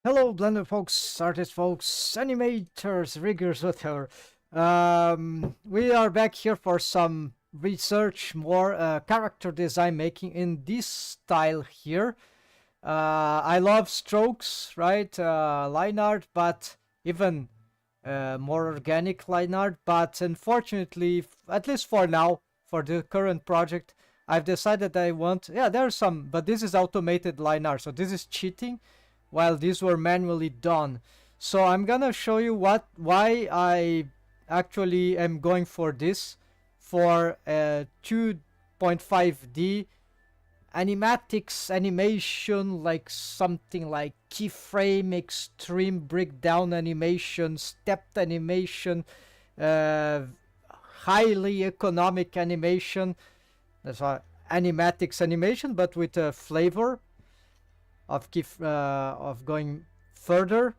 Hello, Blender folks, artists folks, animators, riggers, whatever. We are back here for some research, more character design making in this style here. I love strokes, right? Line art, but even more organic line art. But unfortunately, at least for now, for the current project, I've decided I want. Yeah, there's some, but this is automated line art, so this is cheating while these were manually done. So I'm gonna show you why I actually am going for this for 2.5D animatics animation, like something like keyframe, extreme breakdown animation, stepped animation, uh, highly economic animation. That's why animatics animation, but with a flavor of going further,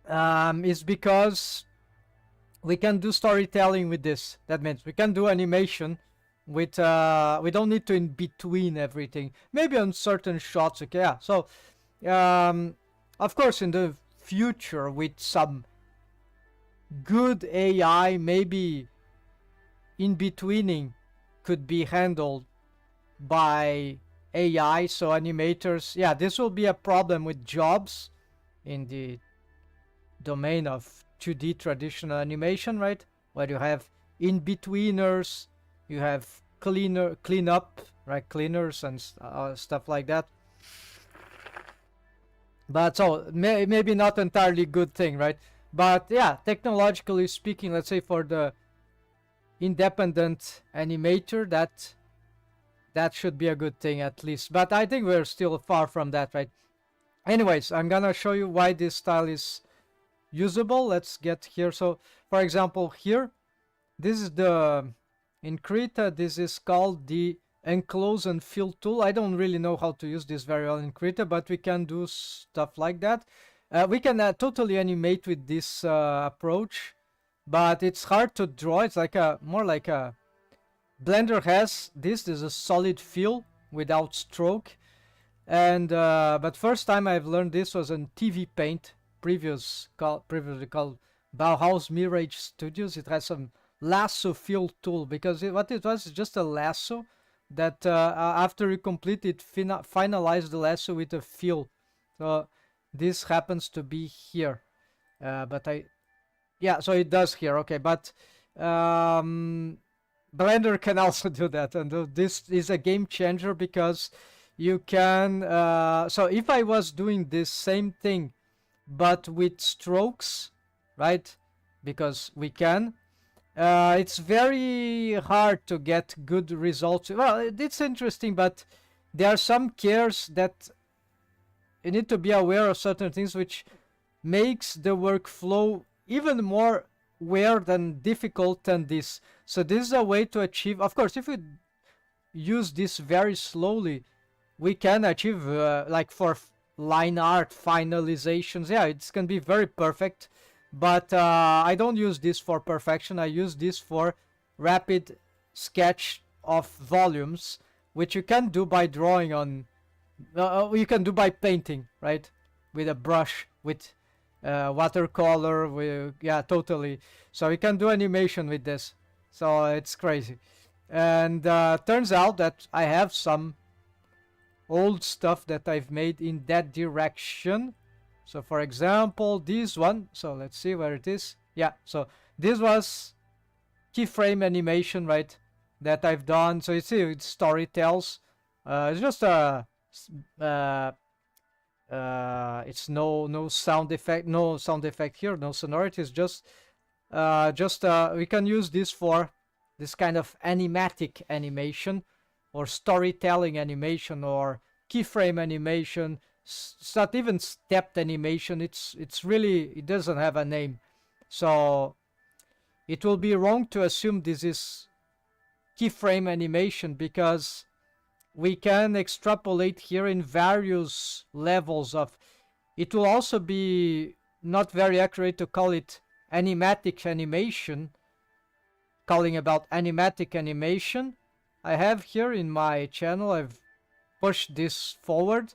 is because we can do storytelling with this. That means we can do animation with we don't need to in between everything. Maybe on certain shots, okay. Yeah. So of course in the future with some good AI, maybe in betweening could be handled by AI. So animators, yeah, this will be a problem with jobs in the domain of 2D traditional animation, right? Where you have in-betweeners, you have cleanup, right? Cleaners and stuff like that. But so maybe not entirely good thing, right? But yeah, technologically speaking, let's say for the independent animator, that should be a good thing at least. But I think we're still far from that, right? Anyways, I'm gonna show you why this style is usable. Let's get here. So for example, here, this is the, in Krita, this is called the enclose and fill tool. I don't really know how to use this very well in Krita, but we can do stuff like that. We can totally animate with this approach, but it's hard to draw. It's like a more like a Blender has this is a solid fill without stroke. And but first time I've learned this was in TV Paint, previously called Bauhaus Mirage Studios. It has some lasso fill tool, because what it was is just a lasso that after you complete it, finalize the lasso with a fill. So this happens to be here, but yeah, so it does here. Okay, but Blender can also do that, and this is a game changer because you can. So if I was doing this same thing, but with strokes, right? Because we can. It's very hard to get good results. Well, it's interesting, but there are some cares that you need to be aware of certain things, which makes the workflow even more weird and difficult than this. So this is a way to achieve. Of course, if we use this very slowly, we can achieve like for line art finalizations. Yeah, it's can be very perfect, but I don't use this for perfection. I use this for rapid sketch of volumes, which you can do by drawing on. You can do by painting, right, with a brush, with watercolor. Yeah, totally. So you can do animation with this. So it's crazy. And turns out that I have some old stuff that I've made in that direction. So for example, this one. So let's see where it is. Yeah, so this was keyframe animation, right? That I've done. So you see, it story tells. It's just a it's no sound effect, here, no sonority. It's just we can use this for this kind of animatic animation, or storytelling animation, or keyframe animation. It's not even stepped animation. It's really, it doesn't have a name. So it will be wrong to assume this is keyframe animation, because we can extrapolate here in various levels of. It will also be not very accurate to call it animatic animation, calling about animatic animation. I have here in my channel, I've pushed this forward.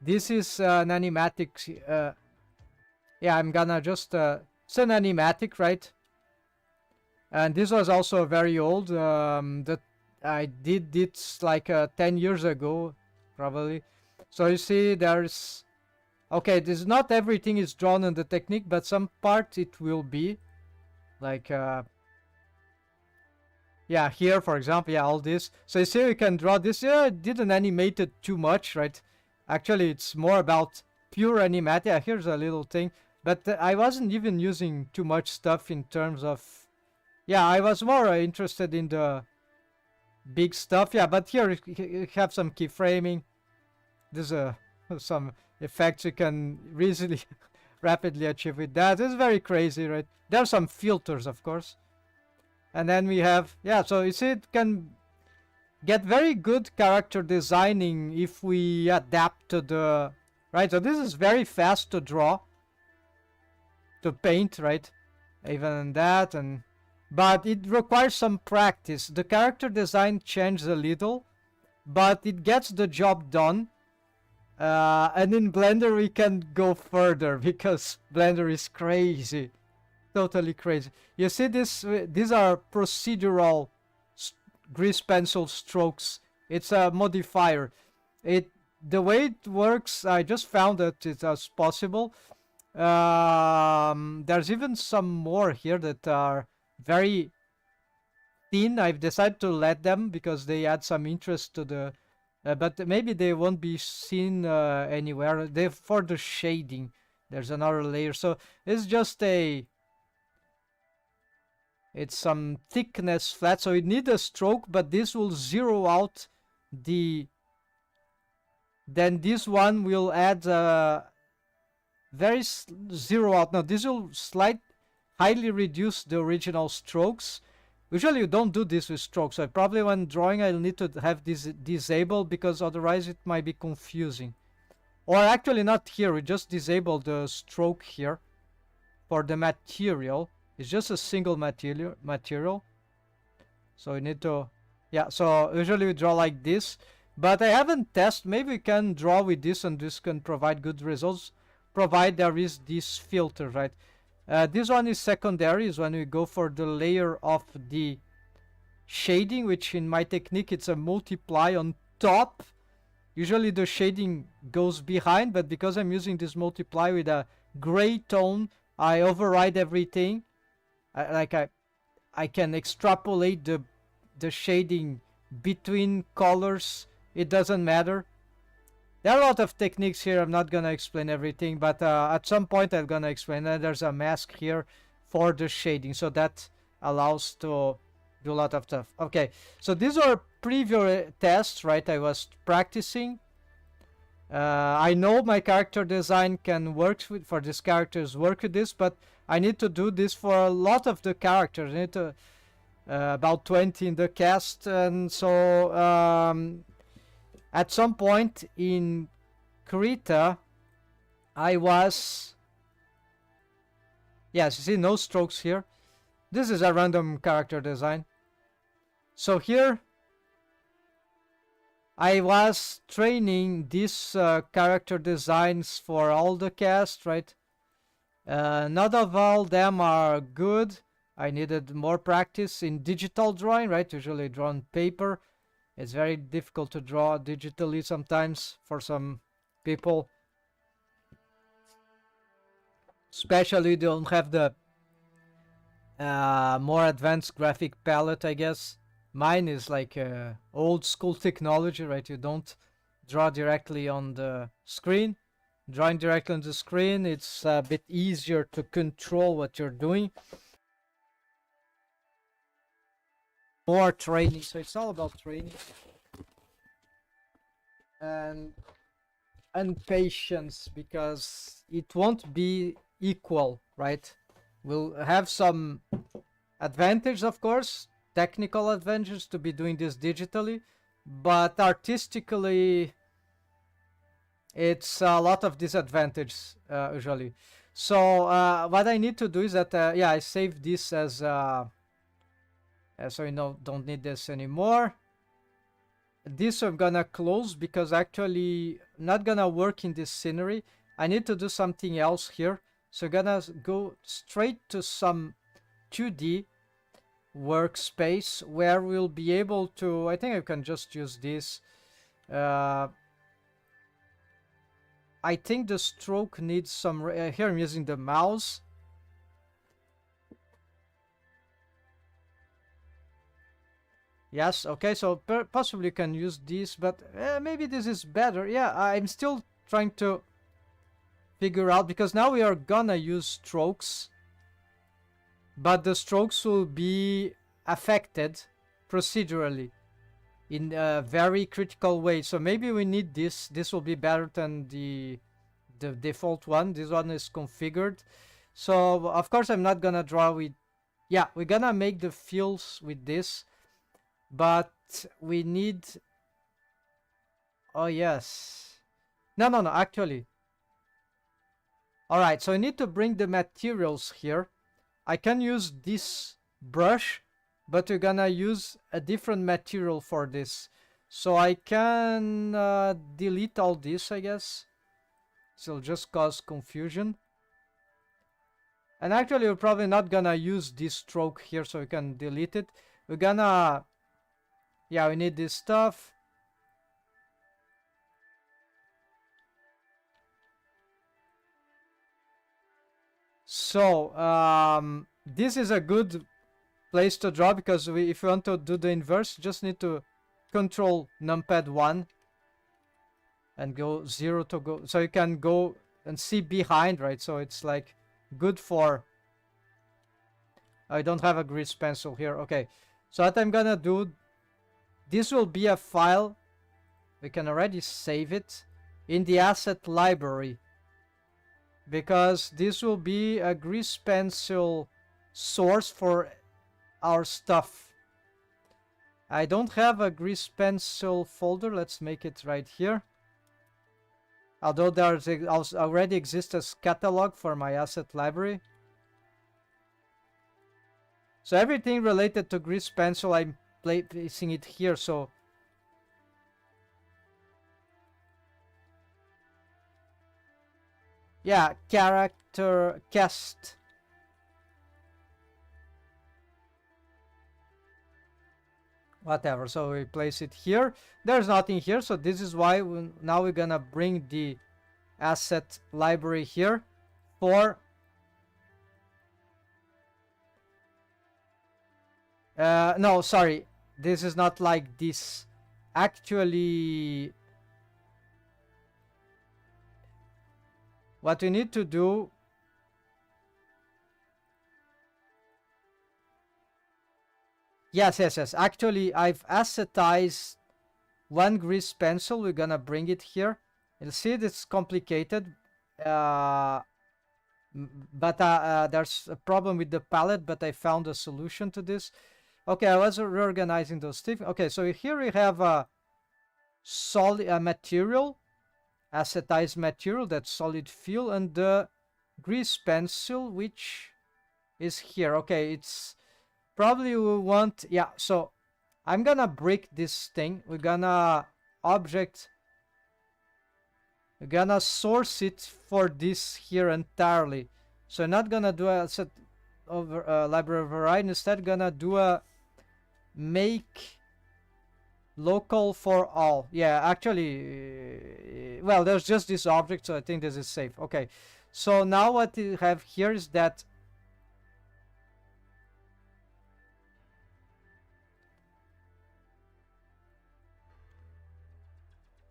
This is an animatic. Yeah, I'm gonna just. It's an animatic, right? And this was also very old. That I did it like 10 years ago, probably. So you see, there's. Okay, this not everything is drawn in the technique, but some part it will be. Like, yeah, here, for example, yeah, all this. So you see, we can draw this. Yeah, I didn't animate it too much, right? Actually, it's more about pure animate. Yeah, here's a little thing. But I wasn't even using too much stuff in terms of... Yeah, I was more interested in the big stuff. Yeah, but here you have some keyframing. There's some effects you can easily, rapidly achieve with that. It's very crazy, right? There are some filters, of course. And then we have, yeah, so you see it can get very good character designing if we adapt to the, right? So this is very fast to draw, to paint, right? Even that, and but it requires some practice. The character design changes a little, but it gets the job done. And in Blender we can go further because Blender is crazy, totally crazy. You see this? These are procedural grease pencil strokes. It's a modifier. The way it works, I just found that it was possible. There's even some more here that are very thin. I've decided to let them because they add some interest to the... but maybe they won't be seen anywhere. They're for the shading. There's another layer. So it's just a... It's some thickness flat. So you need a stroke, but this will zero out the... Then this one will add very zero out. Now this will highly reduce the original strokes. Usually you don't do this with strokes. So probably when drawing I'll need to have this disabled because otherwise it might be confusing. Or actually not here, we just disable the stroke here for the material. It's just a single material. So we need to, yeah, so usually we draw like this. But I haven't tested, maybe we can draw with this and this can provide good results, provide there is this filter, right? This one is secondary, is when we go for the layer of the shading, which in my technique it's a multiply on top. Usually the shading goes behind, but because I'm using this multiply with a gray tone, I override everything. I can extrapolate the shading between colors. It doesn't matter. There are a lot of techniques here. I'm not gonna explain everything, but at some point I'm gonna explain. And there's a mask here for the shading, so that allows to do a lot of stuff. Okay, so these are preview tests, right? I was practicing. I know my character design can work with, for these characters, work with this, but I need to do this for a lot of the characters. I need to about 20 in the cast, and so at some point in Krita, I was... Yes, you see no strokes here. This is a random character design. So here, I was training these character designs for all the cast, right? Not of all them are good. I needed more practice in digital drawing, right? Usually draw on paper. It's very difficult to draw digitally sometimes for some people. Especially they don't have the more advanced graphic palette, I guess. Mine is like old school technology, right? You don't draw directly on the screen. Drawing directly on the screen, it's a bit easier to control what you're doing. More training, so it's all about training and patience, because it won't be equal, right? We'll have some advantage, of course, technical advantage to be doing this digitally, but artistically it's a lot of disadvantage usually. So what I need to do is that yeah, I save this as so you know, don't need this anymore. this I'm gonna close because actually not gonna work in this scenery. I need to do something else here. So gonna go straight to some 2D workspace where we'll be able to, I think I can just use this. I think the stroke needs some, here I'm using the mouse. Yes, okay, so possibly you can use this, but maybe this is better. Yeah, I'm still trying to figure out, because now we are gonna use strokes, but the strokes will be affected procedurally in a very critical way. So maybe we need this. This will be better than the default one. This one is configured. So of course I'm not gonna draw with, yeah, we're gonna make the fills with this, but we need, oh yes, no, actually, all right, so I need to bring the materials here. I can use this brush, but we're gonna use a different material for this. So I can delete all this, I guess. So it'll just cause confusion. And actually, we're probably not gonna use this stroke here, so we can delete it. We're gonna, yeah, we need this stuff. So this is a good place to draw, because if you want to do the inverse, just need to control numpad 1 and go 0 to go, so you can go and see behind, right? So it's like good for, I don't have a grease pencil here. Okay, so what I'm gonna do, this will be a file, we can already save it in the asset library, because this will be a grease pencil source for our stuff. I don't have a grease pencil folder. Let's make it right here. Although there already exists a catalog for my asset library. So everything related to grease pencil, I'm placing it here. So yeah, character cast. Whatever, so we place it here. There's nothing here, so this is why now we're gonna bring the asset library here for no, sorry, this is not like this. Actually, what we need to do, yes, actually I've assetized one grease pencil. We're gonna bring it here. You'll see it's complicated, but there's a problem with the palette, but I found a solution to this. Okay, I was reorganizing those things. Okay, so here we have a solid material, acetized material, that's solid fill, and the grease pencil, which is here. Okay, it's probably we want, yeah, so I'm gonna break this thing. We're gonna object, we're gonna source it for this here entirely. So I'm not gonna do a set over library override. Instead, gonna do a make local for all. Yeah, actually, well, there's just this object, so I think this is safe. Okay, so now what we have here is that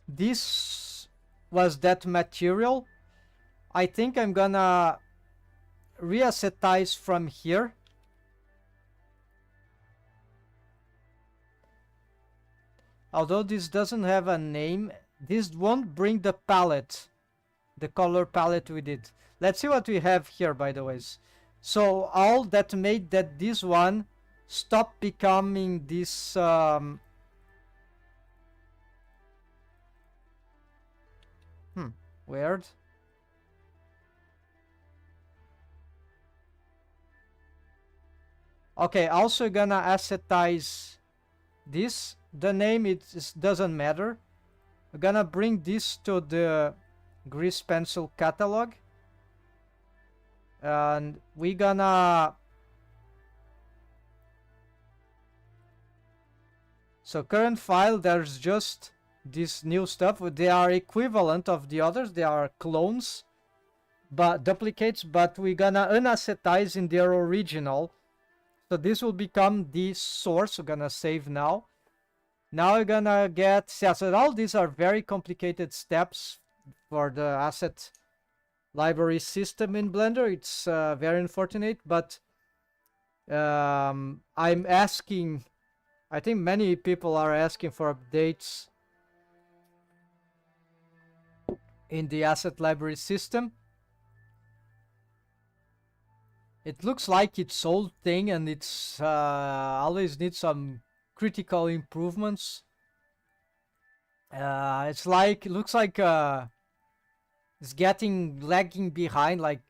this was that material. I think I'm gonna reacetize from here. Although this doesn't have a name, this won't bring the palette, the color palette with it. Let's see what we have here, by the way. So all that made that this one stop becoming this weird. Okay, also gonna assetize this. the name, it doesn't matter. We're gonna bring this to the grease pencil catalog, and we're gonna, so current file, there's just this new stuff. They are equivalent of the others, they are clones, but duplicates, but we're gonna unacetize in their original. So this will become the source. We're gonna save now. Now we're gonna get, yeah, so all these are very complicated steps for the asset library system in Blender. It's very unfortunate, but I'm asking, I think many people are asking for updates in the asset library system. It looks like it's old thing, and it's always needs some critical improvements. It's like, it looks like it's getting lagging behind, like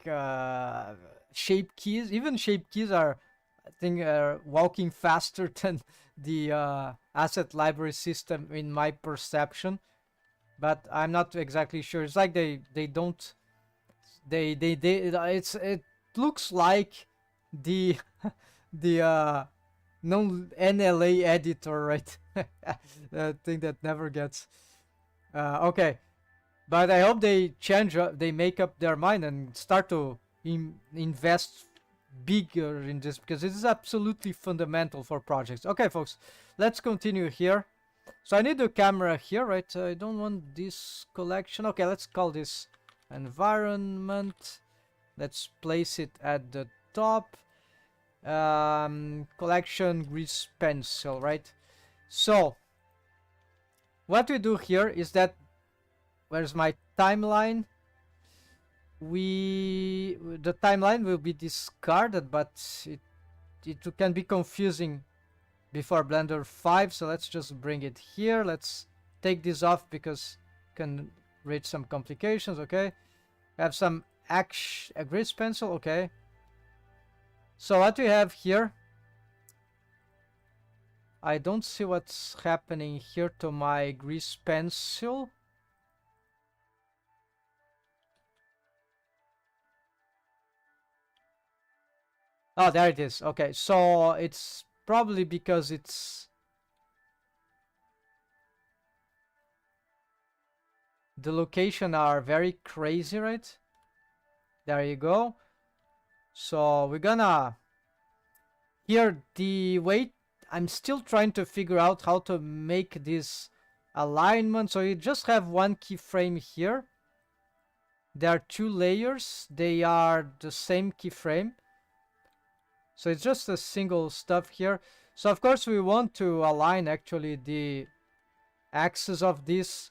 shape keys. Even shape keys are, I think, walking faster than the asset library system in my perception, but I'm not exactly sure. It's like they don't, it looks like the the non NLA editor, right? The thing that never gets okay. But I hope they change, they make up their mind and start to invest bigger in this, because it is absolutely fundamental for projects. Okay, folks, let's continue here. So I need the camera here, right? I don't want this collection. Okay, let's call this environment. Let's place it at the top. Collection grease pencil, right? So what we do here is that, where's my timeline? The timeline will be discarded, but it can be confusing before Blender 5, so let's just bring it here. Let's take this off because it can reach some complications. Okay, have some a grease pencil. Okay, so what we have here, I don't see what's happening here to my grease pencil. Oh, there it is. Okay, so it's probably because it's the location are very crazy, right? There you go. So we're gonna, here the way, I'm still trying to figure out how to make this alignment. So you just have one keyframe here. There are two layers, they are the same keyframe. So it's just a single stuff here. So of course we want to align actually the axis of this.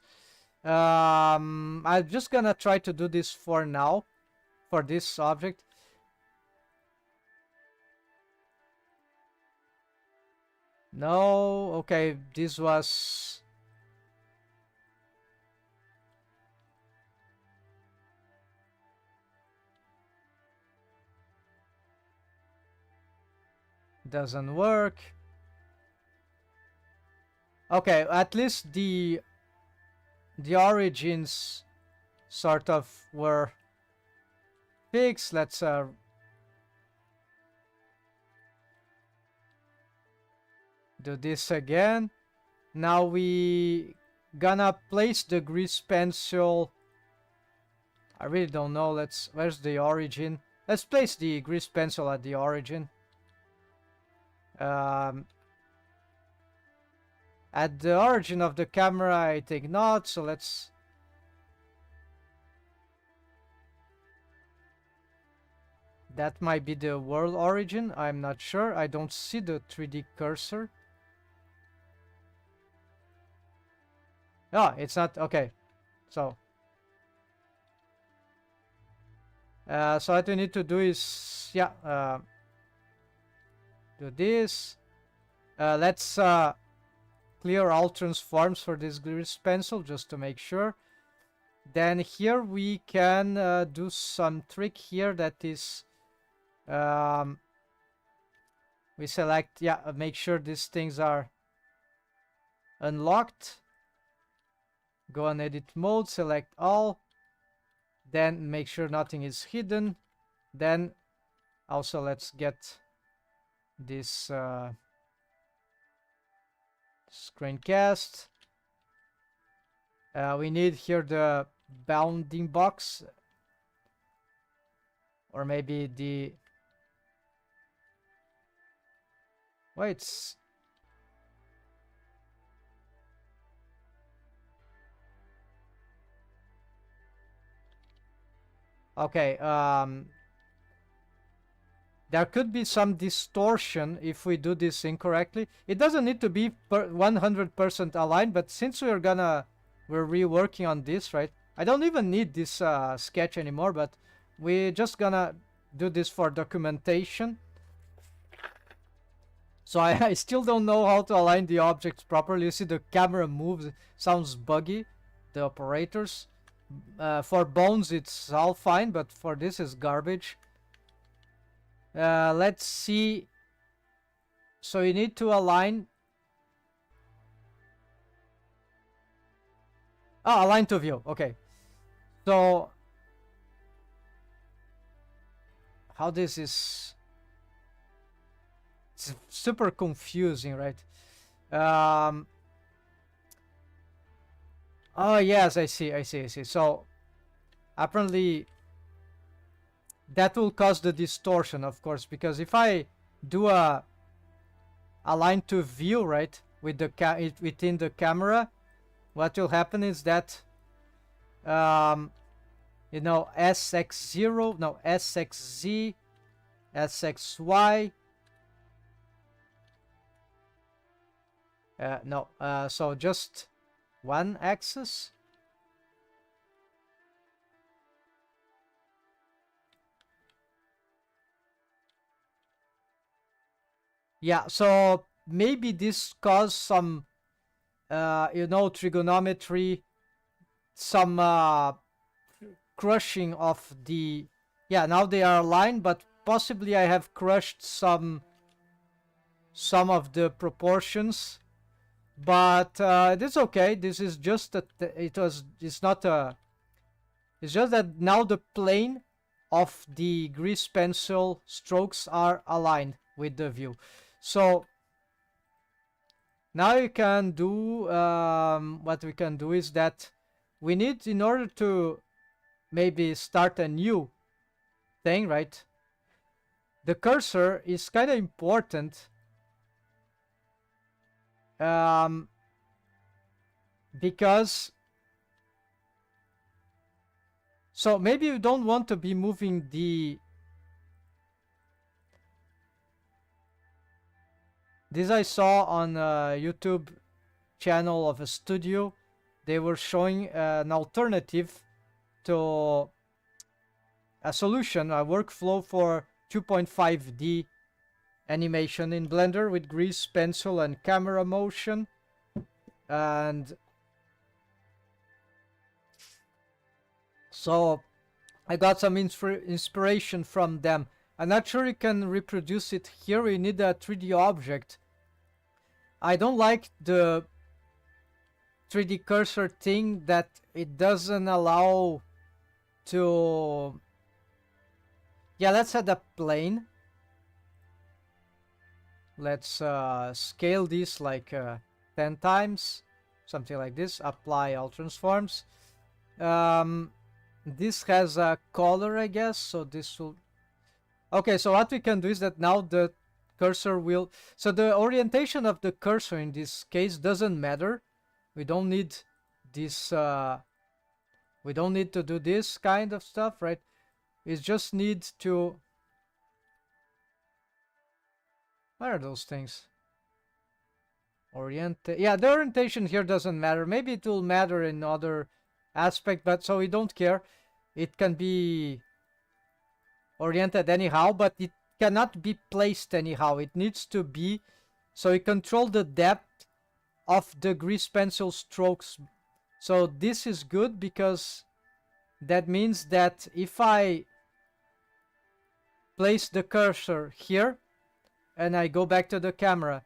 I'm just gonna try to do this for now, for this object. No, okay, this was... doesn't work. Okay, at least the origins sort of were fixed. Let's do this again. Now we gonna place the grease pencil. I really don't know. Where's the origin? Let's place the grease pencil at the origin. At the origin of the camera, I think not. So let's... that might be the world origin. I'm not sure. I don't see the 3D cursor. Oh, it's not. Okay. So what we need to do is, yeah, do this. Let's clear all transforms for this grease pencil just to make sure. Then here we can do some trick here, that is, we select, yeah, make sure these things are unlocked. Go on edit mode, select all. Then make sure nothing is hidden. Then also let's get this screencast. We need here the bounding box, or maybe the wait. Okay, there could be some distortion if we do this incorrectly. It doesn't need to be 100% aligned, but since we're reworking on this, right? I don't even need this sketch anymore, but we're just gonna do this for documentation. So I still don't know how to align the objects properly. You see the camera moves, sounds buggy, the operators. For bones it's all fine, but for this is garbage. Let's see. So you need to align. Oh, align to view. Okay. So how this is, it's super confusing, right? Oh yes, I see. So apparently that will cause the distortion, of course, because if I do a align to view, right, with the within the camera, what will happen is that you know, SX0, no, SXZ, SXY. No, so just one axis. Yeah, so maybe this caused some, you know, trigonometry, some crushing of the, yeah, now they are aligned, but possibly I have crushed some of the proportions, but it's okay. This is just that it's not a, it's just that now the plane of the grease pencil strokes are aligned with the view. So now you can do, what we can do is that we need, in order to maybe start a new thing, right? The cursor is kind of important, because, so maybe you don't want to be moving the, this I saw on a YouTube channel of a studio. They were showing an alternative to a solution, a workflow for 2.5D animation in Blender with grease pencil and camera motion. And so I got some inspiration from them. I'm not sure you can reproduce it here. We need a 3D object. I don't like the 3D cursor thing, that it doesn't allow to, yeah, let's add a plane. Let's scale this like 10 times, something like this. Apply all transforms. This has a color, I guess, so this will, okay, so what we can do is that now the cursor will, so the orientation of the cursor in this case doesn't matter. We don't need this, we don't need to do this kind of stuff, right? We just need to, what are those things? Yeah, the orientation here doesn't matter. Maybe it will matter in other aspect, but so we don't care. It can be oriented anyhow, but it cannot be placed anyhow. It needs to be, so we control the depth of the grease pencil strokes. So this is good, because that means that if I place the cursor here and I go back to the camera,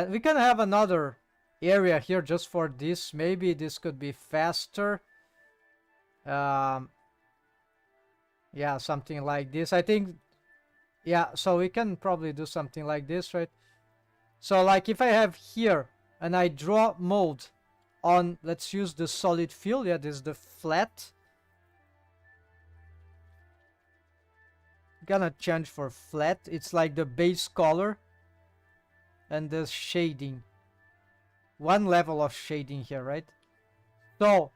we can have another area here just for this. Maybe this could be faster. Yeah, something like this. I think, yeah, so we can probably do something like this, right? So like if I have here and I draw mode on, let's use the solid fill. Yeah, this is the flat. Gonna change for flat. It's like the base color and the shading. One level of shading here, right? So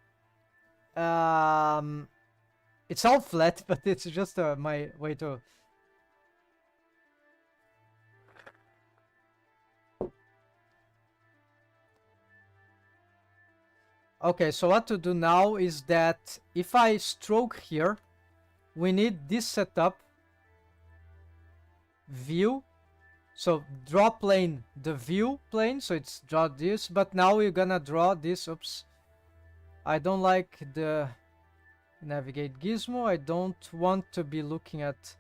it's all flat, but it's just my way to... Okay, so what to do now is that if I stroke here, we need this setup, view. So draw plane, the view plane, so it's draw this, but now we're gonna draw this. Oops. I don't like the navigate gizmo. I don't want to be looking at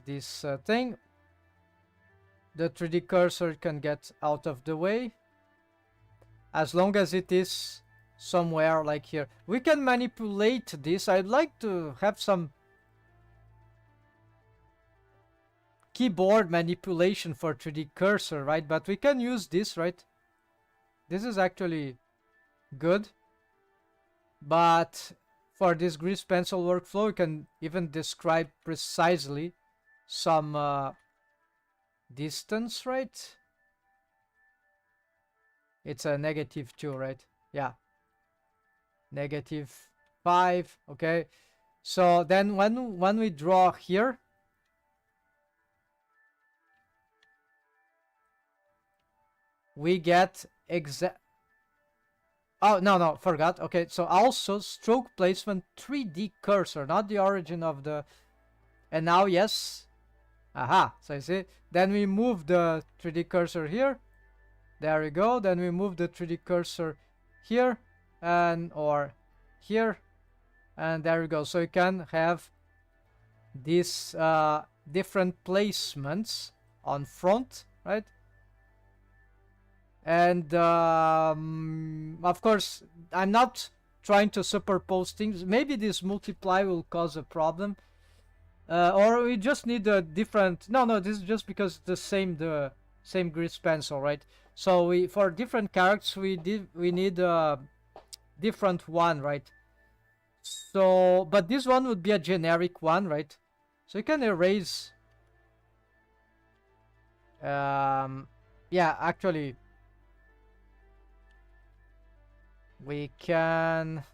this thing. The 3D cursor can get out of the way. As long as it is somewhere like here. We can manipulate this. I'd like to have some keyboard manipulation for 3D cursor, right? But we can use this, right? This is actually good. But for this grease pencil workflow, we can even describe precisely some distance, right? It's a -2, right? Yeah. -5, okay. So then when we draw here, we get exact... Oh, no, forgot. Okay, so also stroke placement 3D cursor, not the origin of the... And now, yes. Aha, so you see. Then we move the 3D cursor here. There we go. Then we move the 3D cursor here and or here. And there we go. So you can have these different placements on front, right? And of course, I'm not trying to superpose things. Maybe this multiply will cause a problem, or we just need a different... No, this is just because the same grease pencil, right? So we, for different characters, we need a different one, right? So, but this one would be a generic one, right? So you can erase. Yeah, actually, we can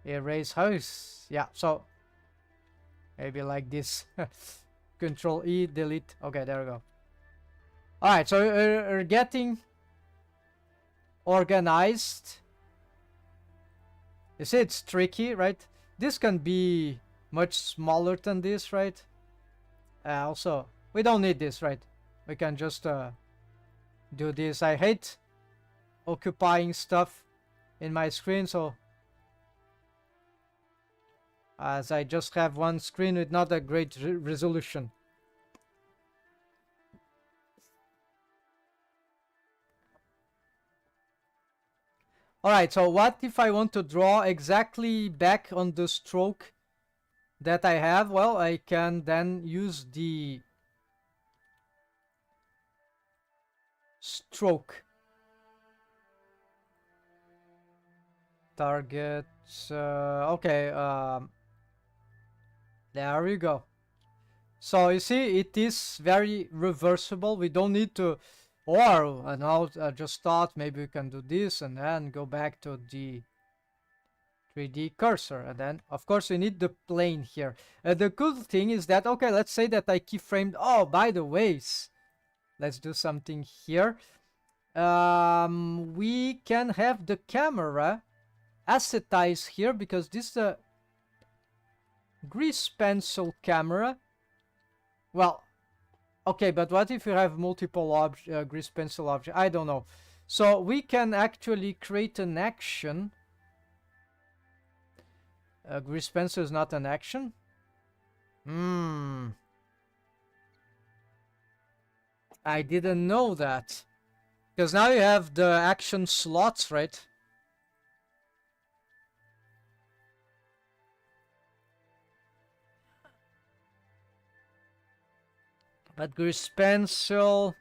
erase house. Yeah, so maybe like this. Control E, delete. Okay, there we go. All right, so we're getting organized. You see, it's tricky, right? This can be much smaller than this, right? Also, we don't need this, right? We can just do this. I hate occupying stuff in my screen, so as I just have one screen with not a great resolution. Alright, so what if I want to draw exactly back on the stroke that I have? Well, I can then use the stroke. Target. Okay, there we go. So you see, it is very reversible. We don't need to... Or, now I just thought maybe we can do this and then go back to the 3D cursor. And then, of course, we need the plane here. The cool thing is that, okay, let's say that I keyframed... Oh, by the ways, let's do something here. We can have the camera assetize here, because this is a grease pencil camera. Well, okay, but what if you have multiple grease pencil objects? I don't know. So we can actually create an action. Grease pencil is not an action. I didn't know that. Because now you have the action slots, right? But grease pencil...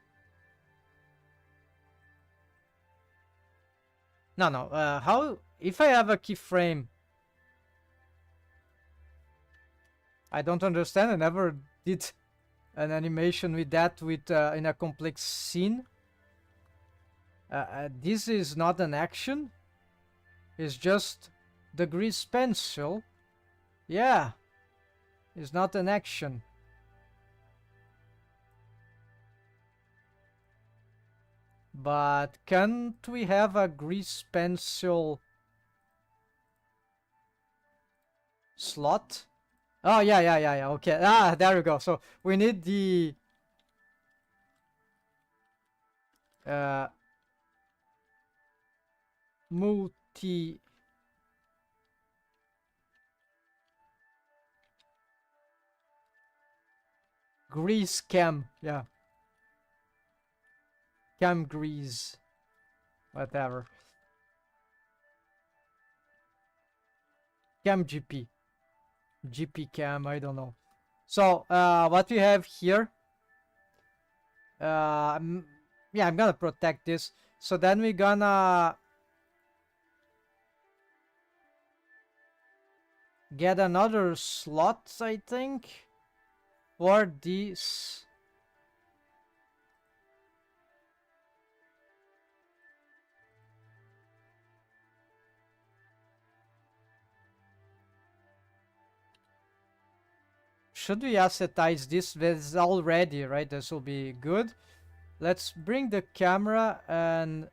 No. How... If I have a keyframe... I don't understand. I never did an animation with that in a complex scene. This is not an action. It's just the grease pencil. Yeah. It's not an action. But can't we have a grease pencil slot? Oh, yeah. Okay. Ah, there we go. So we need the multi grease cam. Yeah. Cam grease. Whatever. Cam GP. GP cam, I don't know. So, what we have here, yeah, I'm gonna protect this. So then we're gonna get another slot, I think, for this. Should we assetize this? This already, right? This will be good. Let's bring the camera and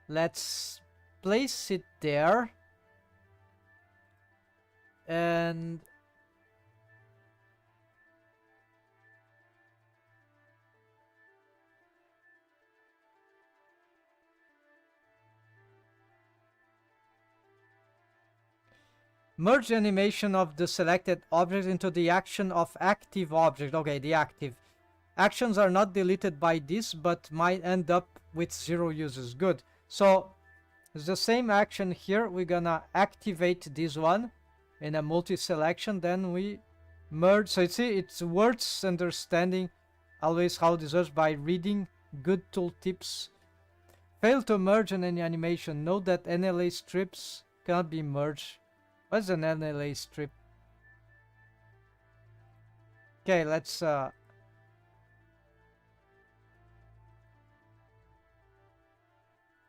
let's place it there. And merge animation of the selected object into the action of active object. Okay, the active. Actions are not deleted by this, but might end up with 0 uses. Good. So it's the same action here. We're gonna activate this one in a multi-selection. Then we merge. So you see, it's words understanding always how this works by reading good tooltips. Fail to merge in any animation. Note that NLA strips cannot be merged. What's an NLA strip? Okay, let's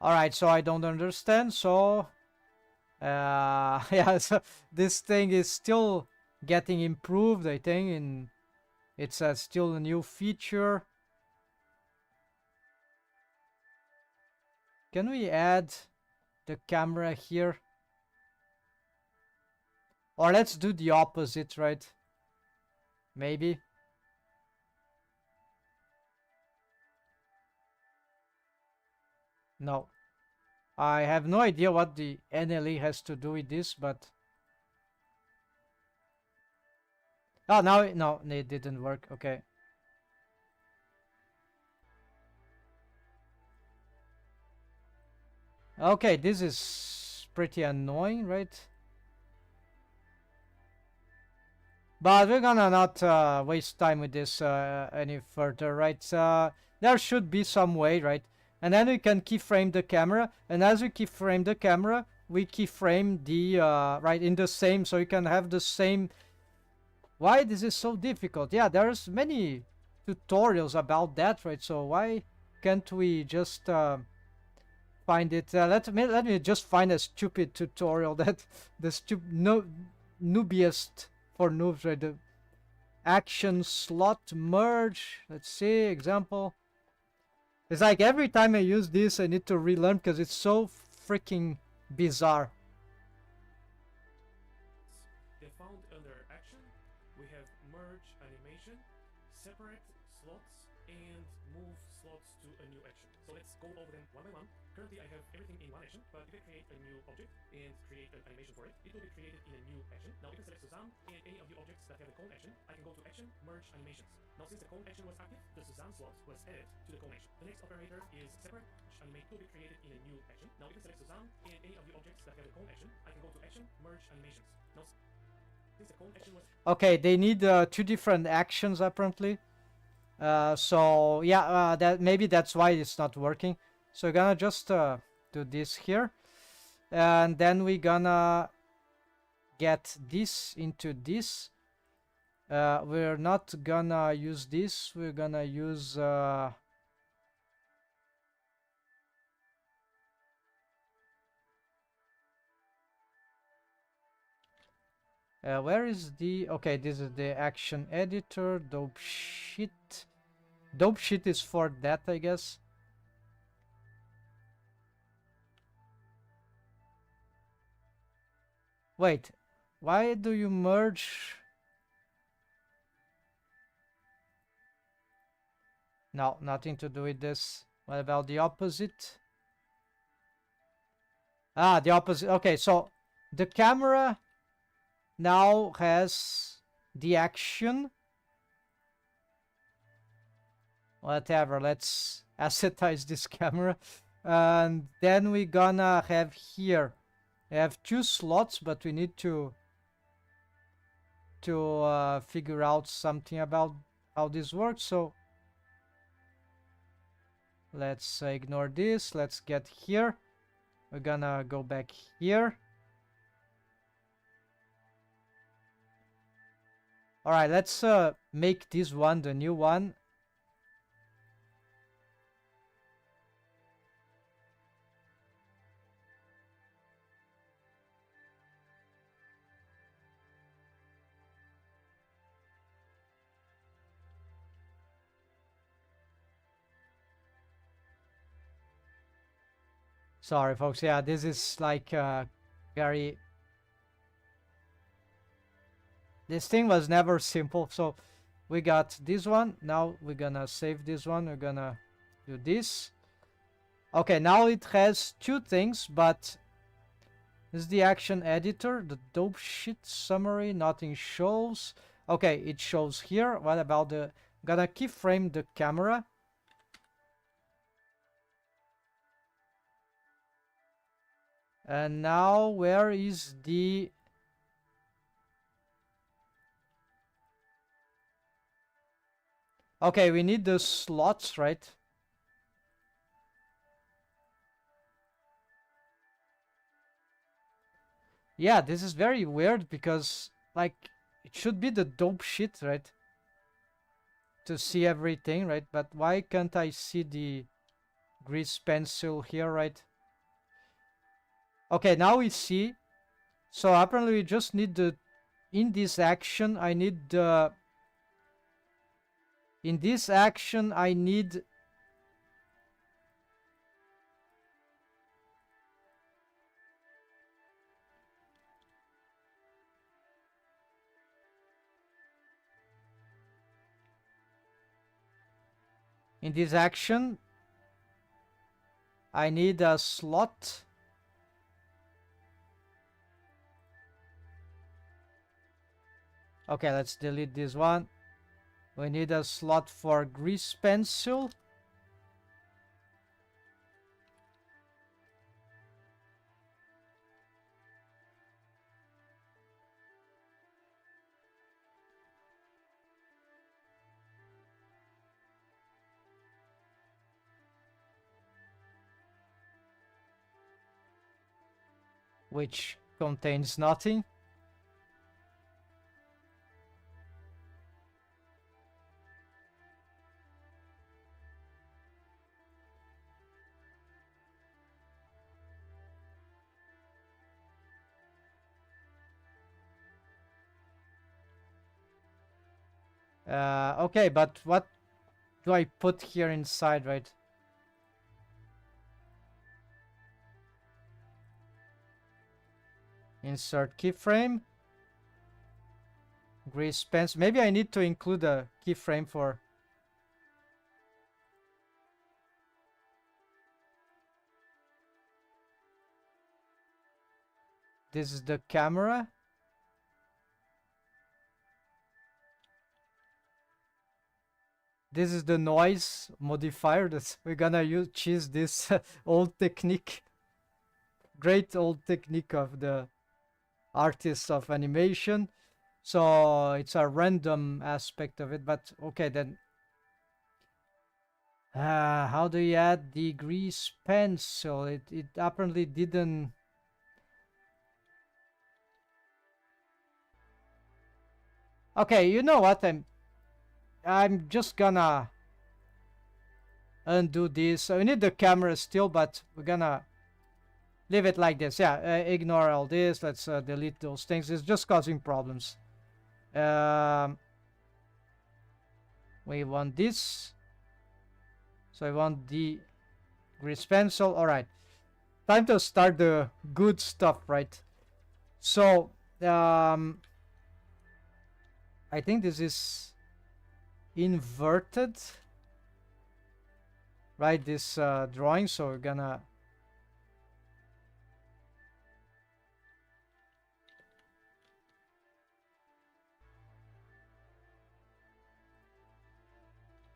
Alright, so I don't understand, so yeah, so this thing is still getting improved, I think, and it's still a new feature. Can we add the camera here? Or let's do the opposite, right? Maybe. No. I have no idea what the NLE has to do with this, but... Oh, now, no, it didn't work. Okay. Okay, this is pretty annoying, right? But we're gonna not waste time with this any further, right? There should be some way, right? And then we can keyframe the camera, and as we keyframe the camera, we keyframe the right in the same, so you can have the same. Why this is so difficult? Yeah, there's many tutorials about that, right? So why can't we just find it? Let me just find a stupid tutorial that the noobiest for noobs, right? The action slot merge. Let's see, example. It's like every time I use this, I need to relearn because it's so freaking bizarre. Defined under action, we have merge animation, separate slots, and move slots to to a new action. So let's go over them one by one. Currently I have everything in one action, but if I create a new object and create an animation for it, it will be created in a new action. Now if I select Suzanne and any of the objects that have a cone action, I can go to action, merge animations. Now since the cone action was active, the Suzanne slot was added to the cone action. The next operator is separate animate will be created in a new action. Now if I select Suzanne and any of the objects that have a cone action, I can go to action, merge animations. Now since the cone action was okay, they need 2 different actions apparently. So yeah, that maybe that's why it's not working. So we're gonna just do this here, and then we're gonna get this into this. We're not gonna use this. We're gonna use where is the... okay, this is the action editor. Dope shit. Dope shit is for that, I guess. Wait, why do you merge? No, nothing to do with this. What about the opposite? Ah, the opposite. Okay, so the camera now has the action. Whatever, let's assetize this camera. And then we're gonna have here, we have 2 slots, but we need to figure out something about how this works. So let's ignore this. Let's get here. We're gonna go back here. All right, let's make this one the new one. Sorry, folks. Yeah, this is like very... this thing was never simple. So we got this one. Now we're gonna save this one. We're gonna do this. Okay, now it has 2 things, but this is the action editor. The dope shit summary, nothing shows. Okay, it shows here. What about the... gonna keyframe the camera. And now where is the... okay, we need the slots, right? Yeah, this is very weird because, like, it should be the dope shit, right? To see everything, right? But why can't I see the grease pencil here, right? Okay, now we see. So apparently we just need the... in this action, I need the... in this action, I need... in this action, I need a slot. Okay, let's delete this one. We need a slot for grease pencil. Which contains nothing. Okay, but what do I put here inside, right? Insert keyframe. Grease pencil. Maybe I need to include a keyframe for... This is the camera. This is the noise modifier that we're gonna choose this old technique. Great old technique of the artists of animation. So it's a random aspect of it, but okay then. How do you add the grease pencil? It apparently didn't. Okay, you know what? I'm just gonna undo this. So we need the camera still, but we're gonna leave it like this. Yeah, ignore all this. Let's delete those things. It's just causing problems. We want this. So I want the grease pencil. All right. Time to start the good stuff, right? So, I think this is inverted, right? This drawing. So we're gonna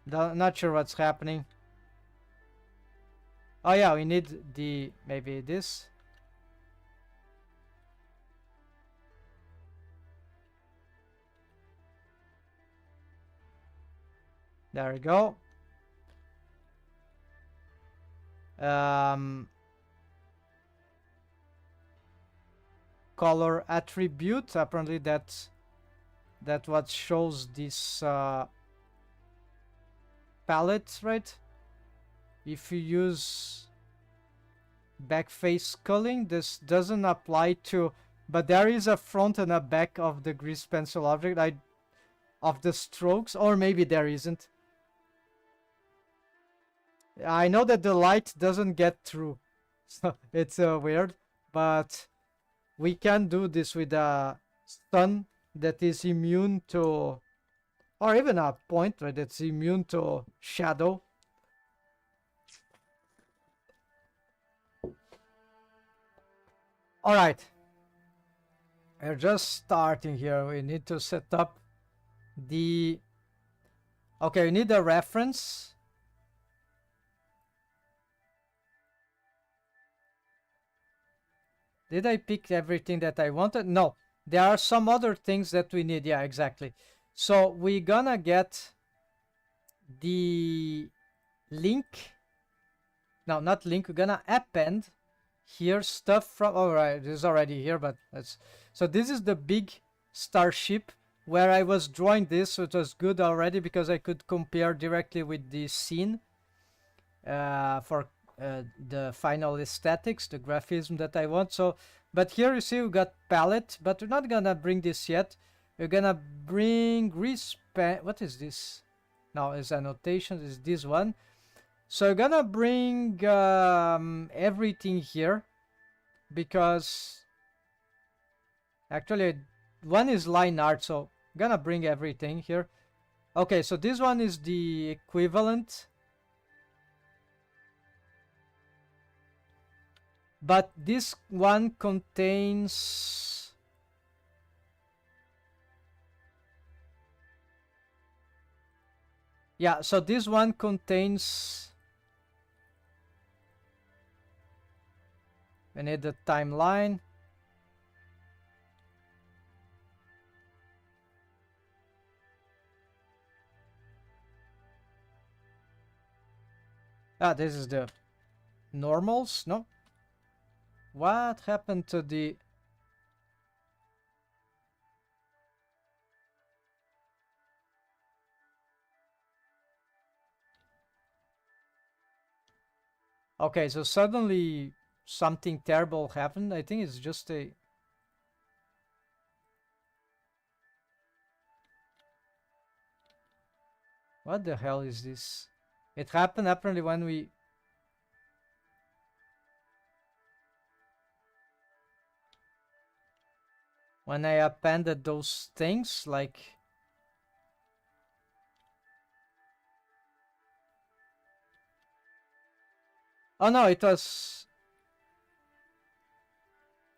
not sure what's happening. Oh yeah, we need the maybe this. There we go. Color attribute. Apparently that what shows this palette, right? If you use backface culling, this doesn't apply to, but there is a front and a back of the grease pencil object. Of the strokes, or maybe there isn't. I know that the light doesn't get through, so it's weird, but we can do this with a stun that is immune to, or even a point, right, that's immune to shadow. All right, we're just starting here. We need to set up the, okay, we need a reference. Did I pick everything that I wanted? No, there are some other things that we need. Yeah, exactly. So we're gonna get the link. No, not link. We're gonna append here stuff from. All right, this is already here, but let's. So this is the big starship where I was drawing this, so it was good already because I could compare directly with the scene for the final aesthetics, the graphism that I want. So, but here you see we got palette, but we're not gonna bring this yet. We're gonna bring grease pen. What is this? No, it's annotation. Is this one? So we're gonna bring everything here because actually one is line art, so I'm gonna bring everything here. Okay, so this one is the equivalent. But this one contains, yeah, so this one contains, we need the timeline. Ah, this is the normals, no? What happened to the... Okay, so suddenly something terrible happened. I think it's just a... What the hell is this? It happened apparently when we... When I appended those things, like... Oh no, it was...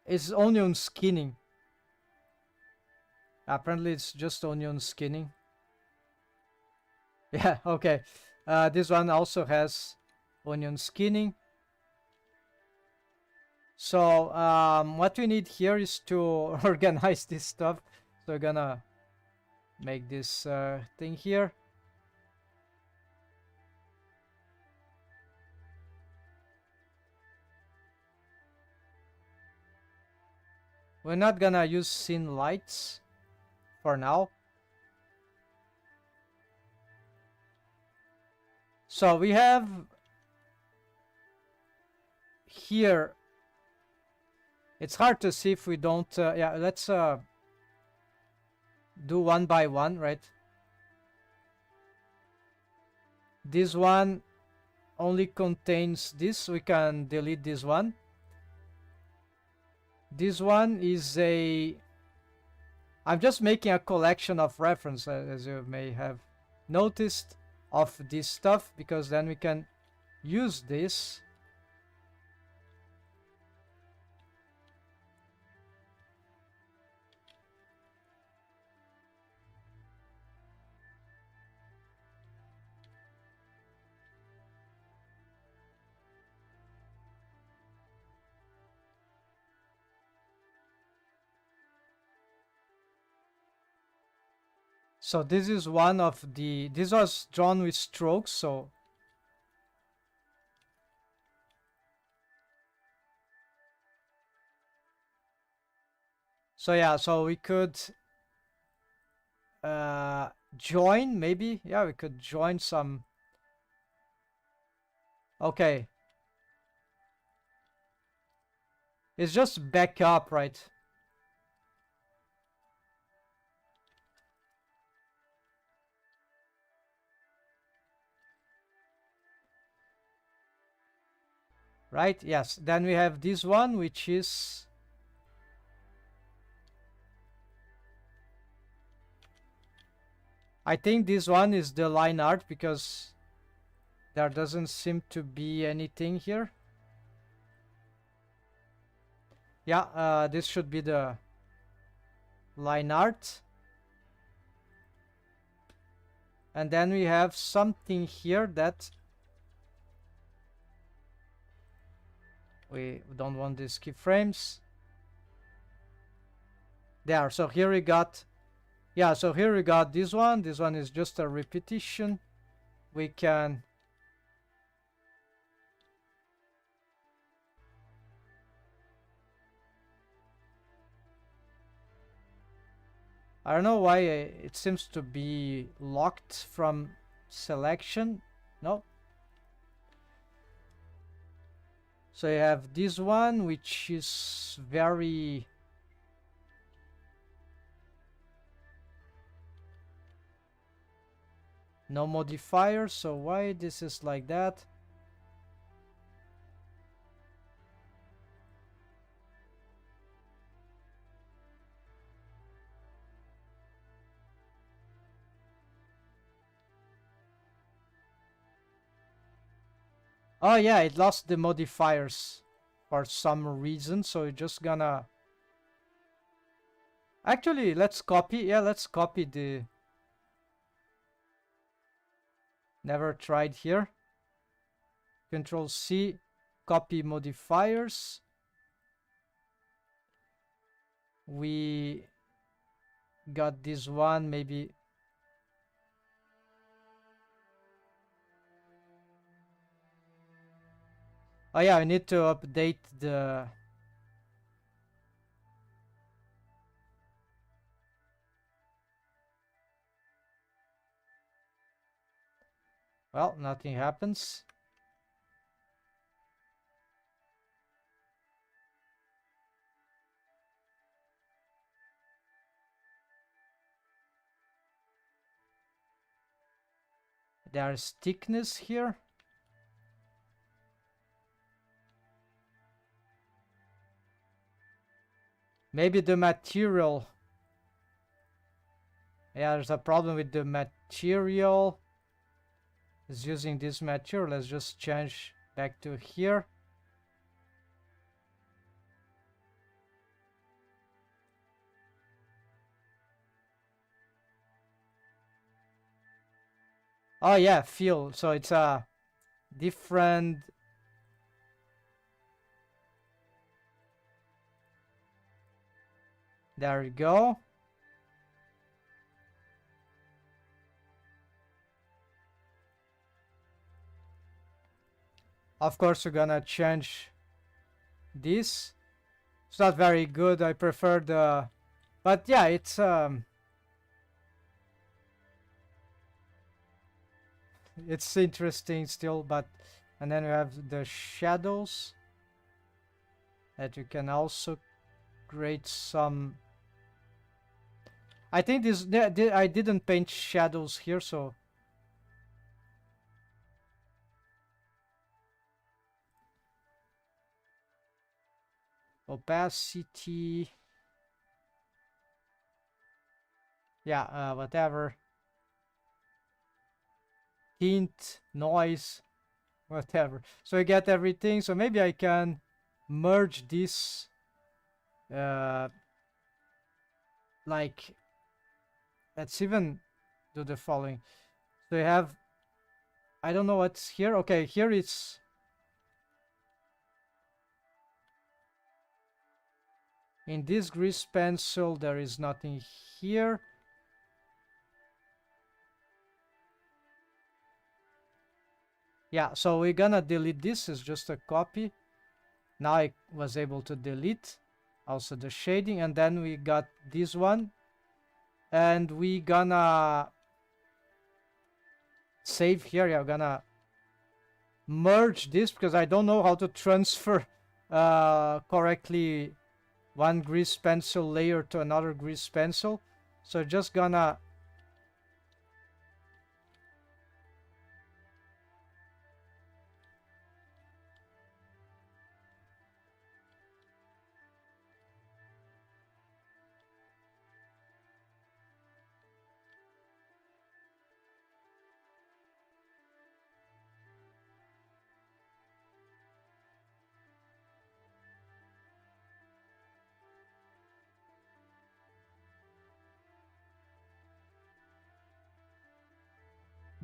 It's onion skinning. Apparently it's just onion skinning. Yeah, okay. This one also has onion skinning. So what we need here is to organize this stuff. So we're gonna make this thing here. We're not gonna use scene lights for now. So we have here, it's hard to see if we don't, yeah, let's do one by one, right? This one only contains this, we can delete this one. This one is I'm just making a collection of reference, as you may have noticed, of this stuff, because then we can use this. So this is one of this was drawn with strokes, so yeah, so we could join, maybe, yeah, we could join some. Okay, it's just back up, right? Right, yes, then we have this one, which is, I think this one is the line art, because there doesn't seem to be anything here. Yeah, this should be the line art. And then we have something here that we don't want these keyframes. There, so here we got, yeah, so here we got this one. This one is just a repetition. We can, I don't know why it seems to be locked from selection. No. So you have this one, which is very, no modifier. So why this is like that? Oh yeah, it lost the modifiers for some reason, so we're just gonna, actually, let's copy, yeah, let's copy the, never tried here. Control C, copy modifiers. We got this one, maybe. Oh yeah, I need to update the, well, nothing happens. There's thickness here. Maybe the material. Yeah, there's a problem with the material. It's using this material. Let's just change back to here. Oh yeah, fill. So it's a different. There we go. Of course, we're gonna change this. It's not very good. I prefer the, but yeah, it's interesting still. But and then we have the shadows that you can also create some. I think this I didn't paint shadows here, so opacity. Yeah, whatever. Hint, noise, whatever. So I get everything. So maybe I can merge this. Uh, like let's even do the following. So you have. I don't know what's here. Okay, here it's. In this grease pencil, there is nothing here. Yeah, so we're gonna delete this. It's just a copy. Now I was able to delete also the shading, and then we got this one, and we gonna save here. Yeah, I'm gonna merge this because I don't know how to transfer correctly one grease pencil layer to another grease pencil. So just gonna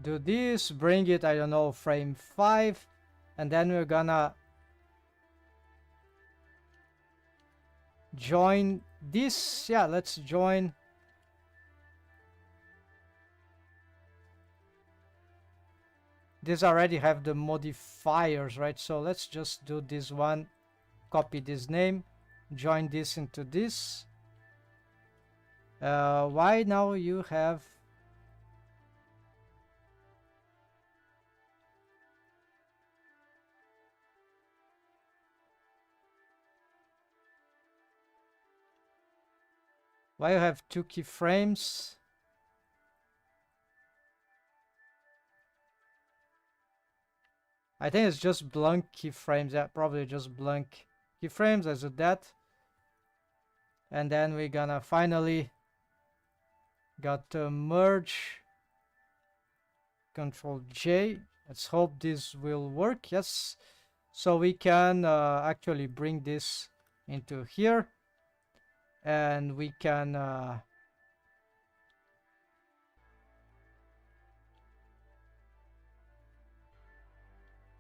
do this, bring it, I don't know, frame 5, and then we're gonna join this. Yeah, let's join. This already have the modifiers, right? So let's just do this one, copy this name, join this into this. Why now you have. Why you have two keyframes? I think it's just blank keyframes. Yeah, probably just blank keyframes. Let's do that. And then we're gonna finally got to merge. Control J. Let's hope this will work. Yes. So we can actually bring this into here. And we can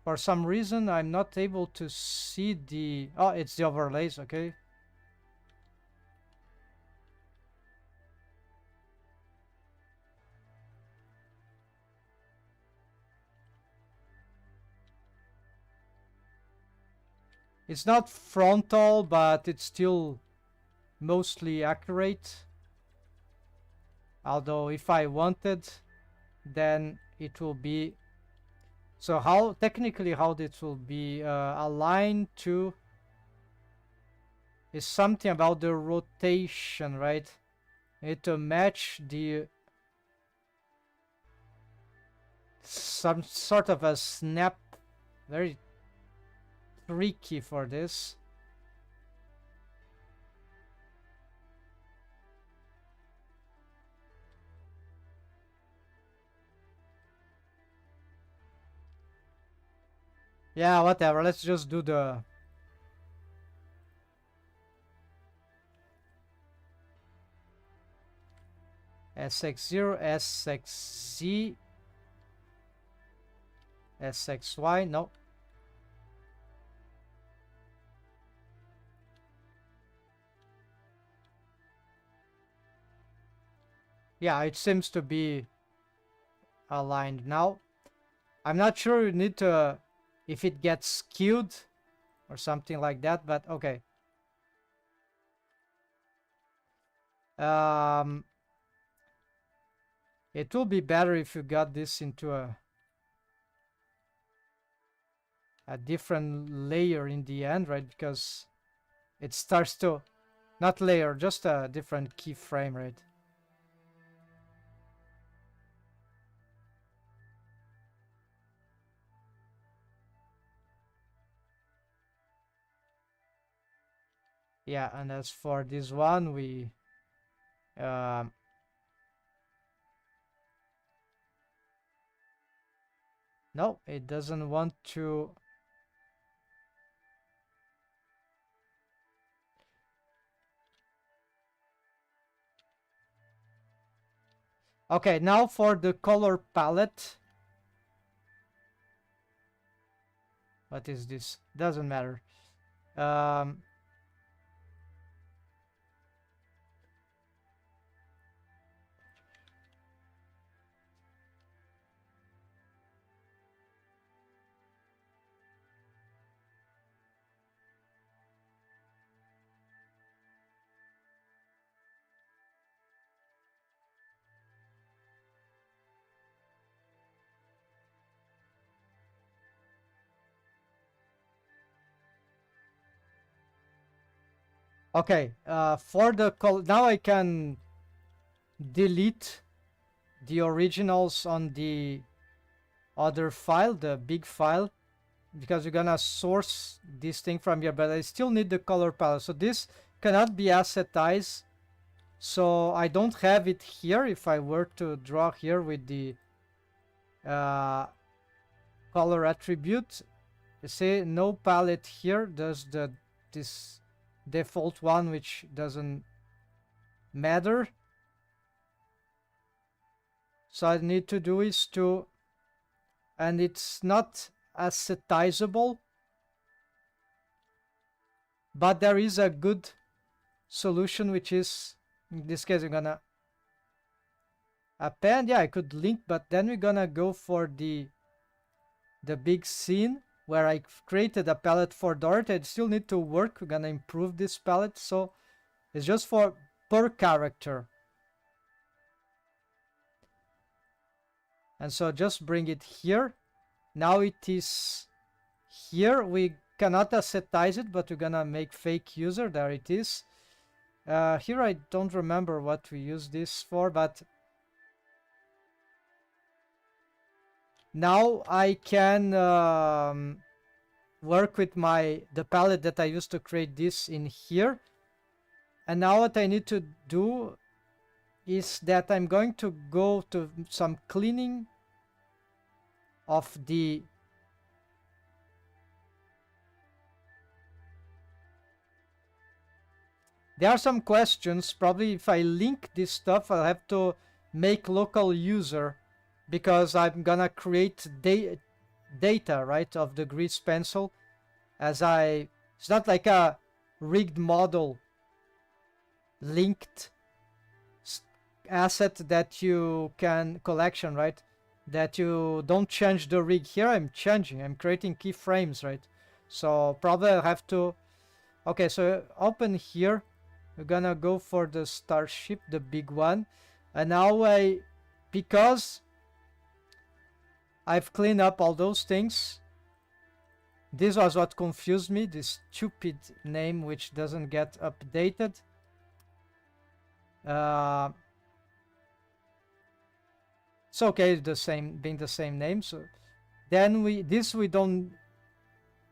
for some reason I'm not able to see the. Oh, it's the overlays. Okay. It's not frontal, but it's still mostly accurate. Although if I wanted, then it will be. So how technically how this will be aligned to is something about the rotation, right? It to match the some sort of a snap. Very tricky for this. Yeah, whatever. Let's just do the SX0, SXZ. SXY, no. Yeah, it seems to be aligned now. I'm not sure you need to, if it gets skewed or something like that, but okay. It will be better if you got this into a different layer in the end, right? Because it starts to, not layer, just a different keyframe, right? Yeah, and as for this one, we no, it doesn't want to. Okay, now for the color palette. What is this? Doesn't matter. Um, okay, for the color, now I can delete the originals on the other file, the big file, because you're gonna source this thing from here, but I still need the color palette. So this cannot be assetized. So I don't have it here. If I were to draw here with the color attribute, you see no palette here. There's this default one, which doesn't matter. So I need to do is to, and it's not assetizable, but there is a good solution, which is, in this case, I'm gonna append. Yeah, I could link, but then we're gonna go for the big scene where I created a palette for Dorothy. I still need to work. We're gonna improve this palette, so it's just for per character. And so just bring it here. Now it is here. We cannot assetize it, but we're gonna make fake user. There it is. Here I don't remember what we use this for, but now I can work with the palette that I used to create this in here. And now what I need to do is that I'm going to go to some cleaning of the there are some questions. Probably if I link this stuff, I'll have to make local user, because I'm gonna create data, right, of the grease pencil. It's not like a rigged model linked asset that you can collection, right? That you don't change the rig. Here I'm creating keyframes, right? So probably I'll have to, okay, so open here. We're gonna go for the starship, the big one. And now because I've cleaned up all those things, this was what confused me, this stupid name which doesn't get updated. It's okay, being the same name. So then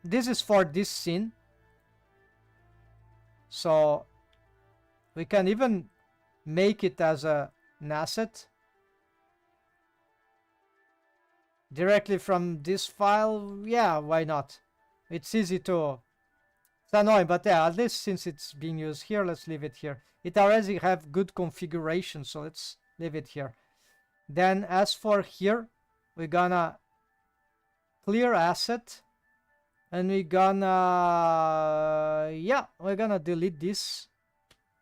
this is for this scene. So we can even make it as an asset directly from this file. Yeah, why not? It's easy to, it's annoying, but yeah, at least since it's being used here, let's leave it here. It already have good configuration, so let's leave it here. Then as for here, we're gonna clear asset, and we're gonna delete this,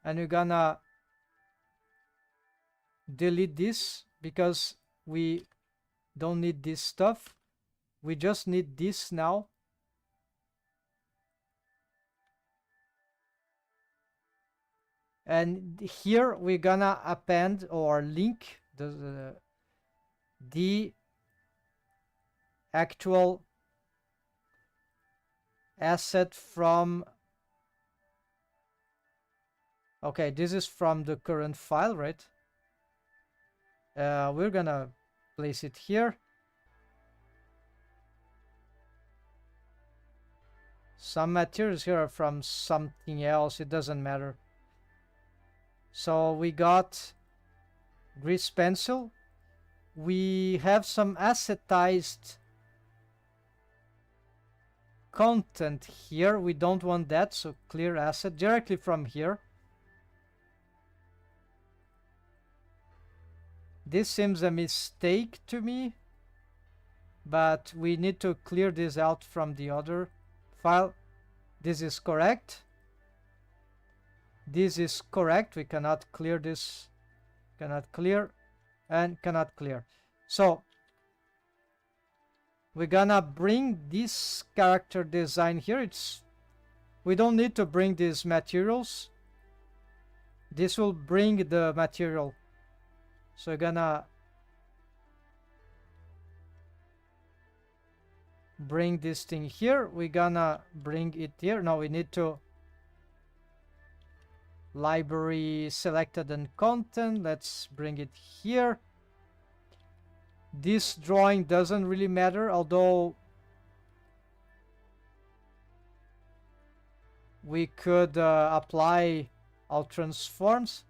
and we're gonna delete this because we don't need this stuff. We just need this now. And here we're gonna append or link the actual asset from, okay, this is from the current file, right? We're gonna place it here. Some materials here are from something else, it doesn't matter. So we got grease pencil. We have some assetized content here. We don't want that, so clear asset directly from here. This seems a mistake to me, but we need to clear this out from the other file. This is correct. This is correct. We cannot clear this. Cannot clear and cannot clear. So we're gonna bring this character design here. We don't need to bring these materials. This will bring the material. So we're gonna bring this thing here. We're gonna bring it here. Now we need to library selected and content. Let's bring it here. This drawing doesn't really matter, although we could apply our transforms.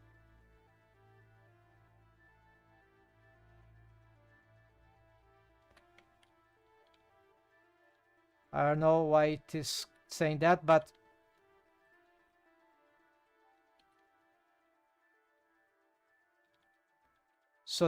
I don't know why it is saying that, but so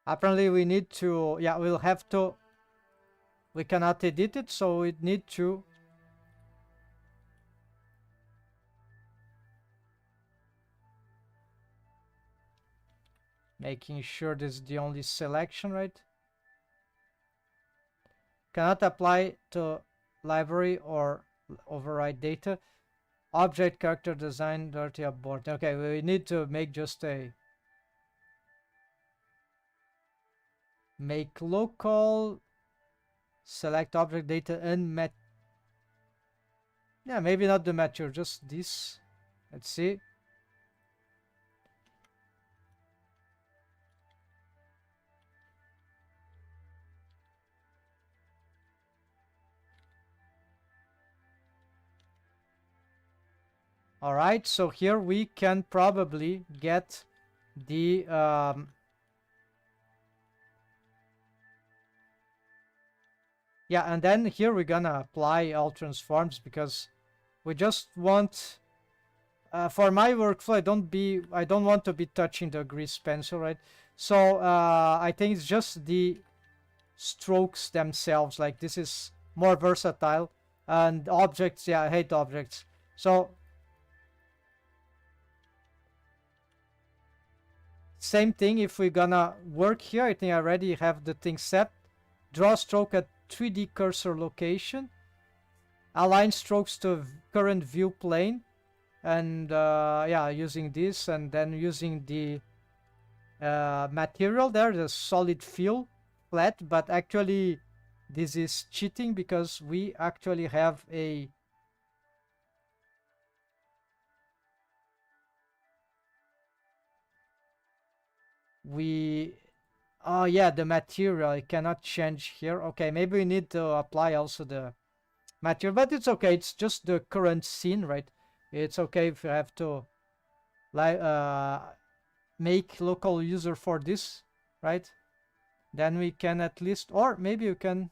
apparently we need to, yeah, we'll have to, we cannot edit it, so we need to making sure this is the only selection, right? Cannot apply to library or override data. Object character design dirty abort. Okay, we need to make just a make local, select object data and yeah, maybe not the mature, just this. Let's see. All right, so here we can probably get the yeah, and then here we're gonna apply all transforms because we just want for my workflow I don't want to be touching the grease pencil, right? So I think it's just the strokes themselves, like this is more versatile, and objects, yeah, I hate objects. So same thing, if we're gonna work here, I think I already have the thing set. Draw stroke at 3D cursor location. Align strokes to current view plane. And yeah, using this, and then using the material there, the solid fill flat, but actually this is cheating because we actually have a oh yeah, the material I cannot change here. Okay, maybe we need to apply also the material, but it's okay, it's just the current scene, right? It's okay if you have to make local user for this, right? Then we can at least, or maybe you can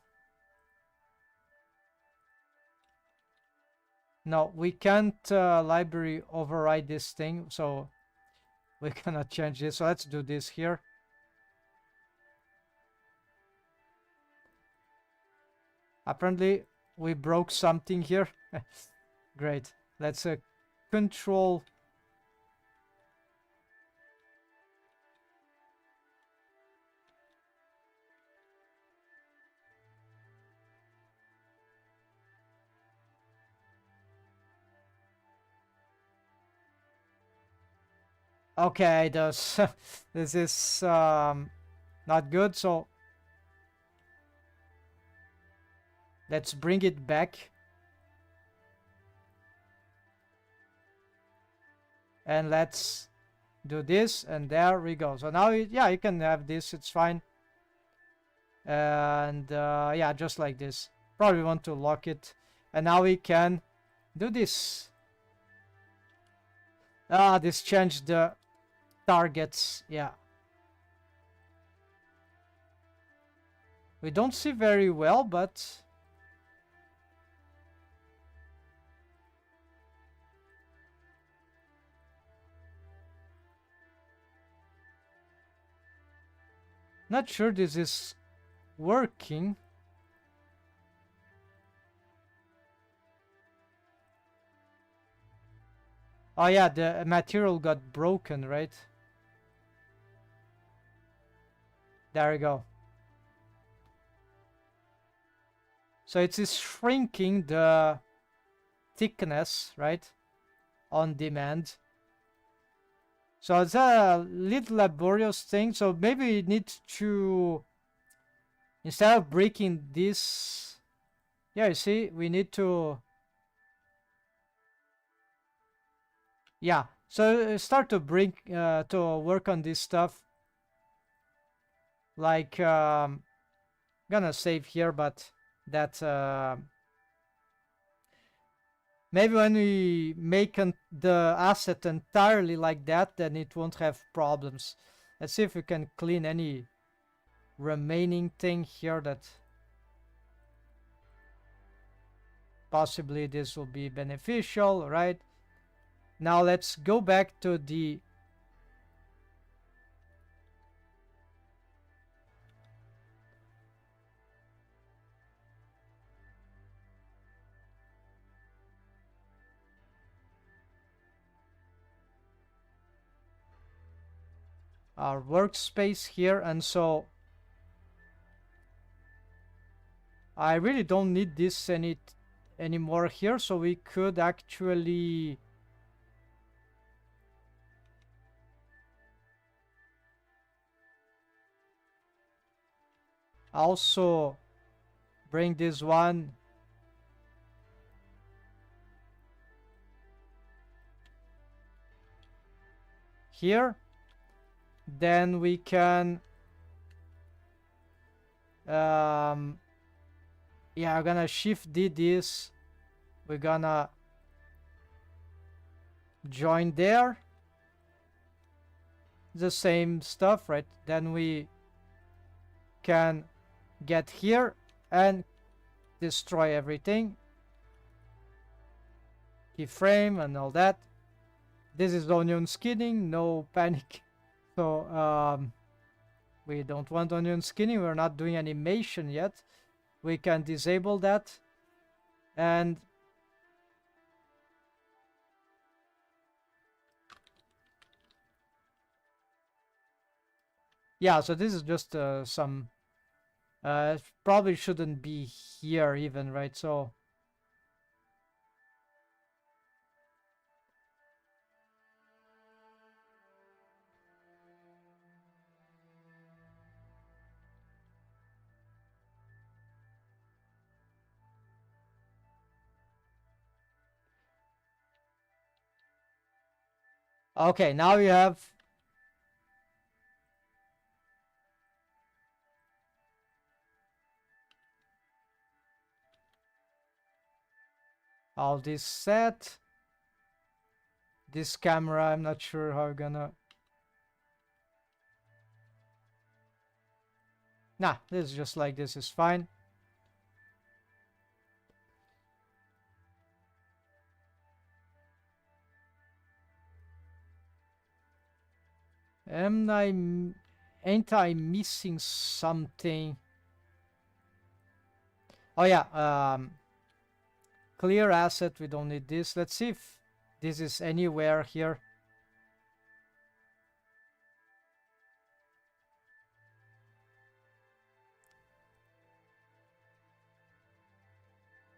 No, we can't library override this thing, so we cannot change this. So let's do this here. Apparently, we broke something here. Great. Let's control. Okay, this this is not good. So let's bring it back. And let's do this, and there we go. So now, yeah, you can have this. It's fine. And yeah, just like this. Probably want to lock it. And now we can do this. This changed the targets. Yeah. We don't see very well, but not sure this is working. Oh yeah, the material got broken, right? There we go. So it is shrinking the thickness, right? On demand. So it's a little laborious thing. So maybe we need to, instead of breaking this, yeah, you see, we need to, yeah. So start to bring, to work on this stuff. Like, gonna save here, but that, maybe when we make the asset entirely like that, then it won't have problems. Let's see if we can clean any remaining thing here that possibly this will be beneficial, right? Now let's go back to the our workspace here, and so I really don't need this anymore here, so we could actually also bring this one here. Then we can yeah, I'm gonna shift this. We're gonna join there. The same stuff, right? Then we can get here and destroy everything. Keyframe and all that. This is onion skinning, no panic. So we don't want onion skinning. We're not doing animation yet. We can disable that. And yeah, so this is just some probably shouldn't be here even, right? So okay, now you have all this set. This camera, I'm not sure how I'm gonna. Nah, this is just like this is fine. Ain't I missing something? Oh yeah, clear asset, we don't need this. Let's see if this is anywhere here.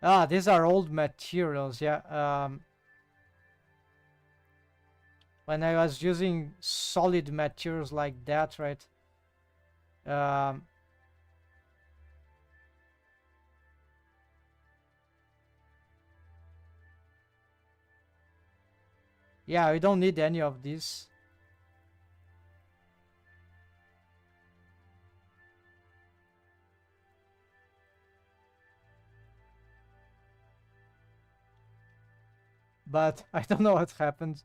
Ah, these are old materials, yeah. When I was using solid materials like that, right? Um, yeah, we don't need any of these. But I don't know what happened.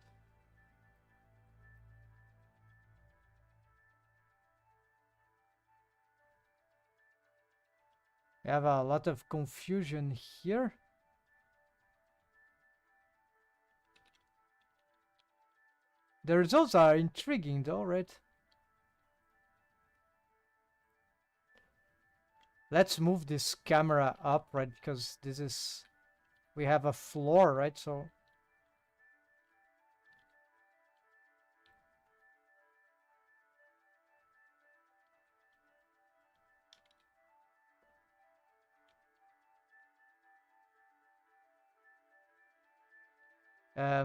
We have a lot of confusion here. The results are intriguing though, right? Let's move this camera up, right? Because this is... we have a floor, right? So...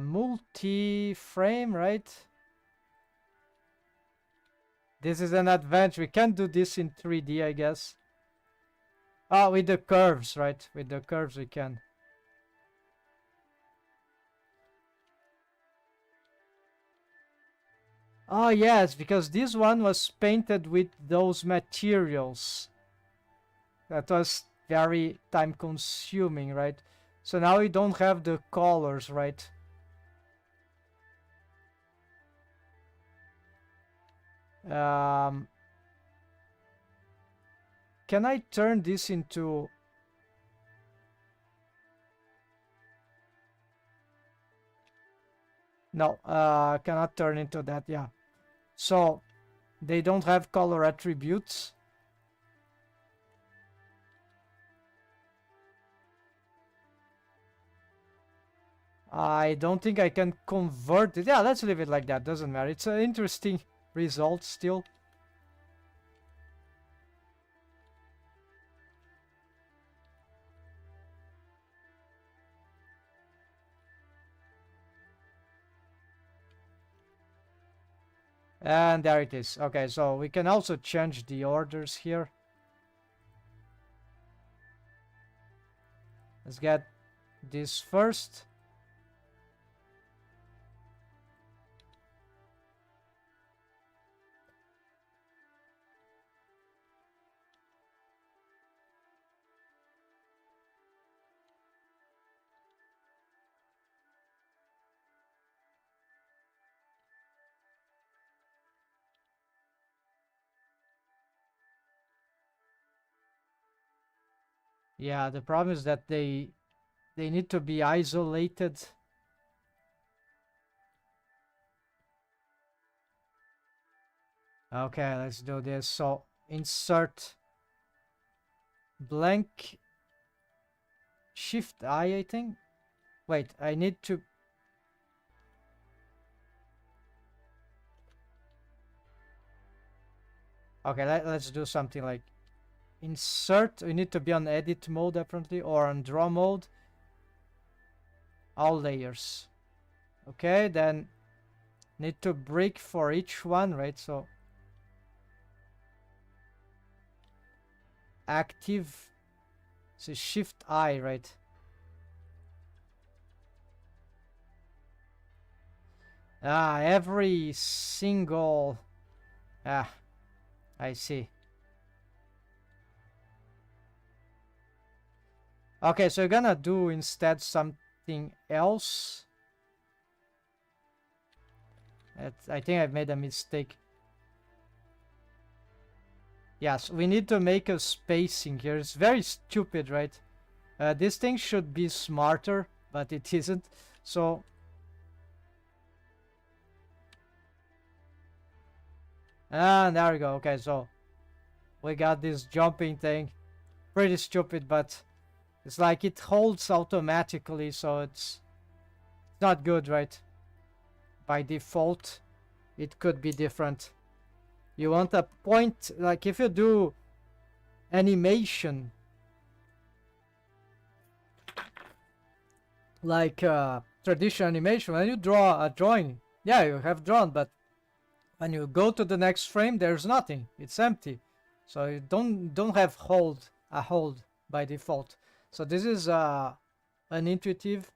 multi-frame, right? This is an advantage. We can't do this in 3D, I guess. Ah, with the curves, right? With the curves we can. Oh yes, because this one was painted with those materials. That was very time consuming, right? So now we don't have the colors, right? Um, can I turn this into... no, cannot turn into that, yeah. So they don't have color attributes. I don't think I can convert it. Yeah, let's leave it like that. Doesn't matter. It's an interesting result still. And there it is. Okay, so we can also change the orders here. Let's get this first. Yeah, the problem is that they need to be isolated. Okay, let's do this. So insert blank shift I think. Wait, I need to... okay, let's do something like insert. We need to be on edit mode apparently, or on draw mode. All layers. Okay, then need to break for each one, right? So active, so shift I, right? Ah, every single... ah, I see. Okay, so you're gonna do instead something else. I think I've made a mistake. Yes, we need to make a spacing here. It's very stupid, right? This thing should be smarter, but it isn't. So And there we go. Okay, so we got this jumping thing. Pretty stupid, but it's like it holds automatically, so it's not good, right? By default, it could be different. You want a point, like if you do animation, like traditional animation, when you draw a drawing, yeah, you have drawn, but when you go to the next frame, there's nothing. It's empty. So you don't have a hold by default. So this is an intuitive.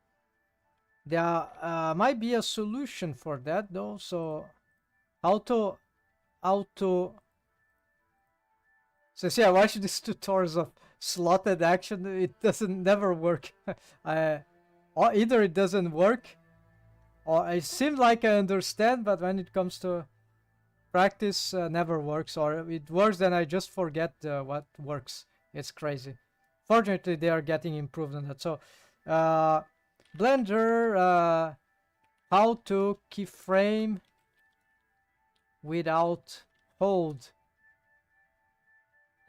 There might be a solution for that though. So how to how to so see, I watched these tutorials of slotted action. It doesn't never work. Or either it doesn't work, or it seems like I understand, but when it comes to practice, never works, or it works, then I just forget what works. It's crazy. Fortunately, they are getting improved on that. So, Blender, how to keyframe without hold.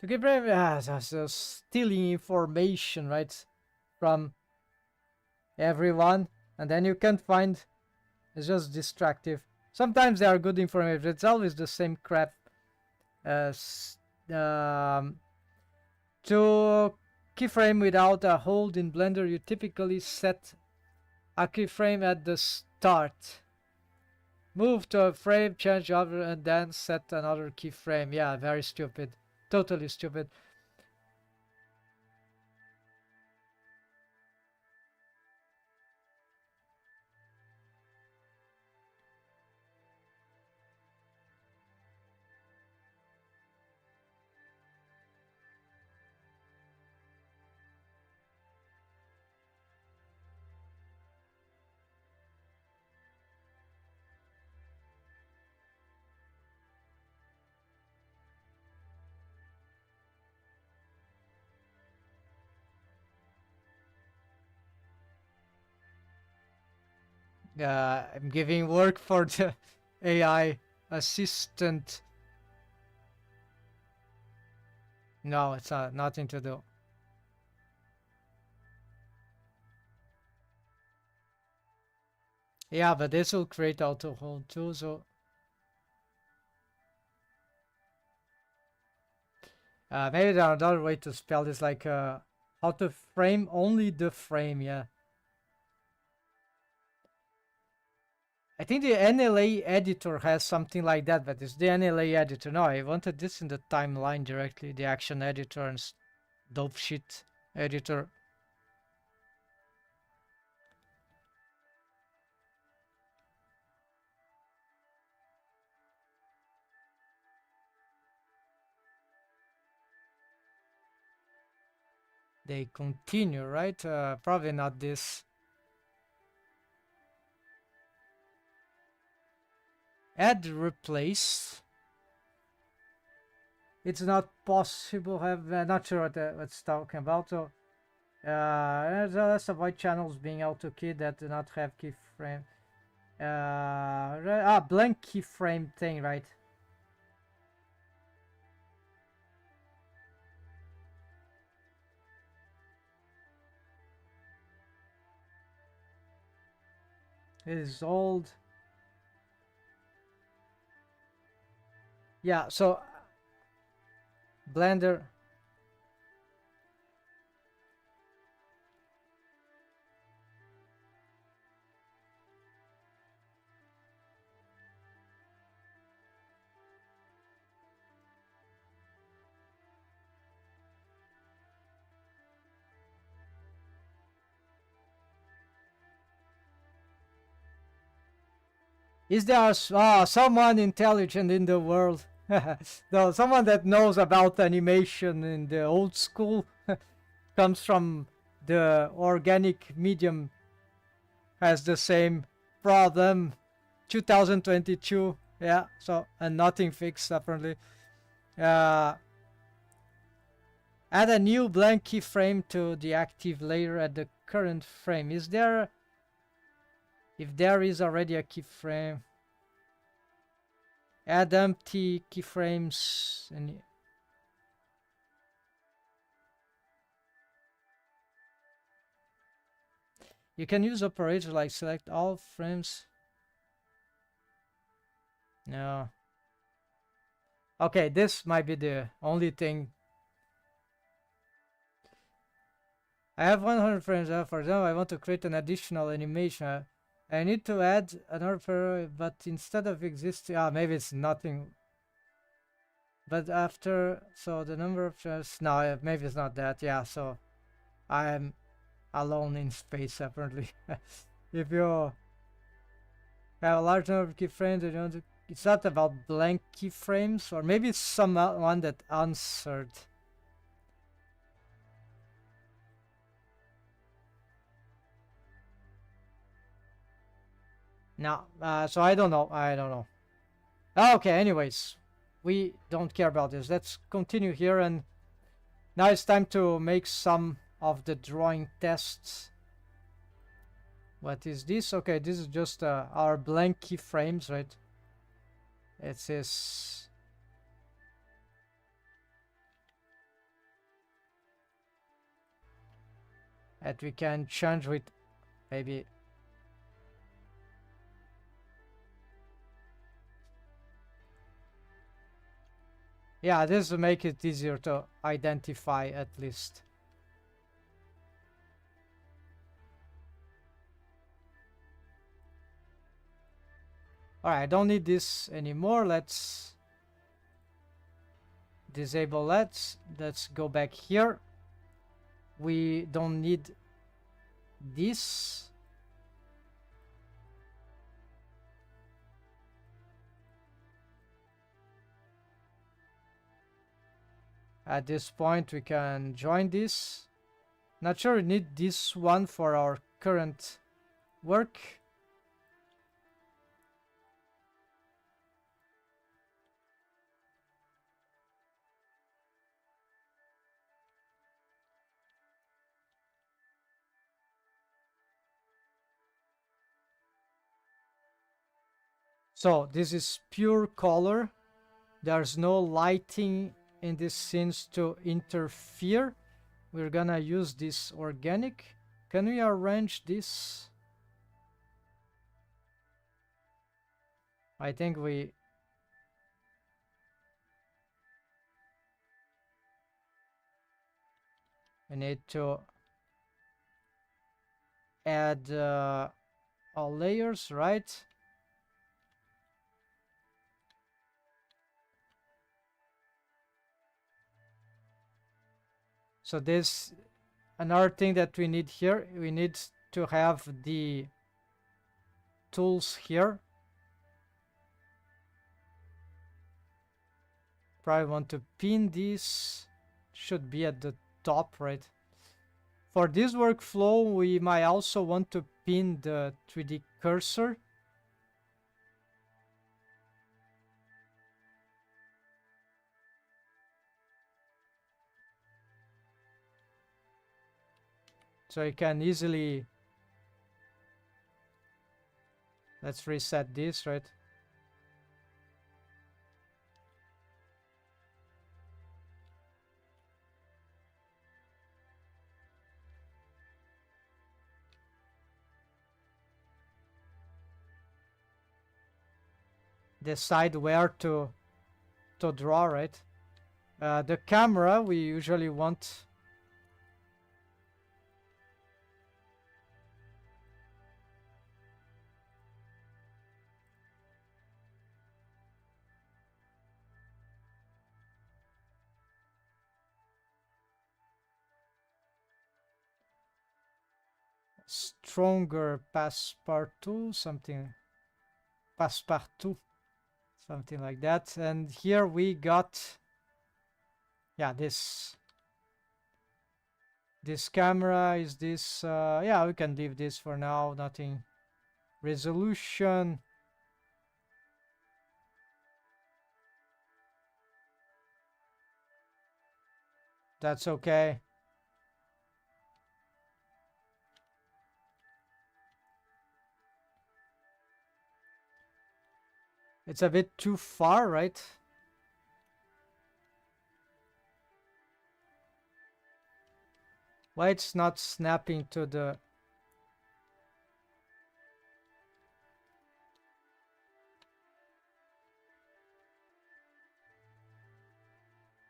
To keyframe, so stealing information, right, from everyone, and then you can't find. It's just distractive. Sometimes they are good information. It's always the same crap. To keyframe without a hold in Blender, you typically set a keyframe at the start. Move to a frame, change other, and then set another keyframe. Yeah, very stupid. Totally stupid. I'm giving work for the AI assistant. No, it's nothing to do. Yeah, but this will create auto hold too, so maybe there are another way to spell this, like how to frame only the frame. Yeah, I think the NLA editor has something like that, but it's the NLA editor. No, I wanted this in the timeline directly, the action editor and dope shit editor. They continue, right? Probably not this. Add replace. It's not possible. Have not sure what what's talking about. So let's avoid channels being auto keyed that do not have keyframe. Blank keyframe thing, right? It is old. Yeah, so Blender. Is there someone intelligent in the world? No, someone that knows about animation in the old school comes from the organic medium, has the same problem. 2022, yeah. So and nothing fixed apparently. Add a new blank keyframe to the active layer at the current frame. Is there? If there is already a keyframe. Add empty keyframes and you can use operators like select all frames. No. Okay, this might be the only thing. I have 100 frames. For example, I want to create an additional animation. I need to add another paragraph, but instead of existing, maybe it's nothing. But after, so the number of frames, no, maybe it's not that. Yeah, so I'm alone in space apparently. If you have a large number of keyframes, you want to, it's not about blank keyframes, or maybe it's someone that answered. No, so I don't know. I don't know. Okay, anyways, we don't care about this. Let's continue here, and now it's time to make some of the drawing tests. What is this? Okay, this is just our blank keyframes, right? It says that we can change with maybe. Yeah, this will make it easier to identify at least. Alright, I don't need this anymore. Let's disable that. Let's go back here. We don't need this. At this point, we can join this. Not sure we need this one for our current work. So this is pure color. There's no lighting in these scenes to interfere. We're gonna use this organic. Can we arrange this? I think we need to add all layers, right? So this another thing that we need here, we need to have the tools here. Probably want to pin this, should be at the top, right? For this workflow, we might also want to pin the 3D cursor. So you can easily, let's reset this, right? Decide where to draw, right? The camera, we usually want stronger passepartout, something passepartout, something like that. And here we got, yeah, this camera is this, yeah, we can leave this for now, nothing. Resolution, that's okay. It's a bit too far, right? Why it's not snapping to the...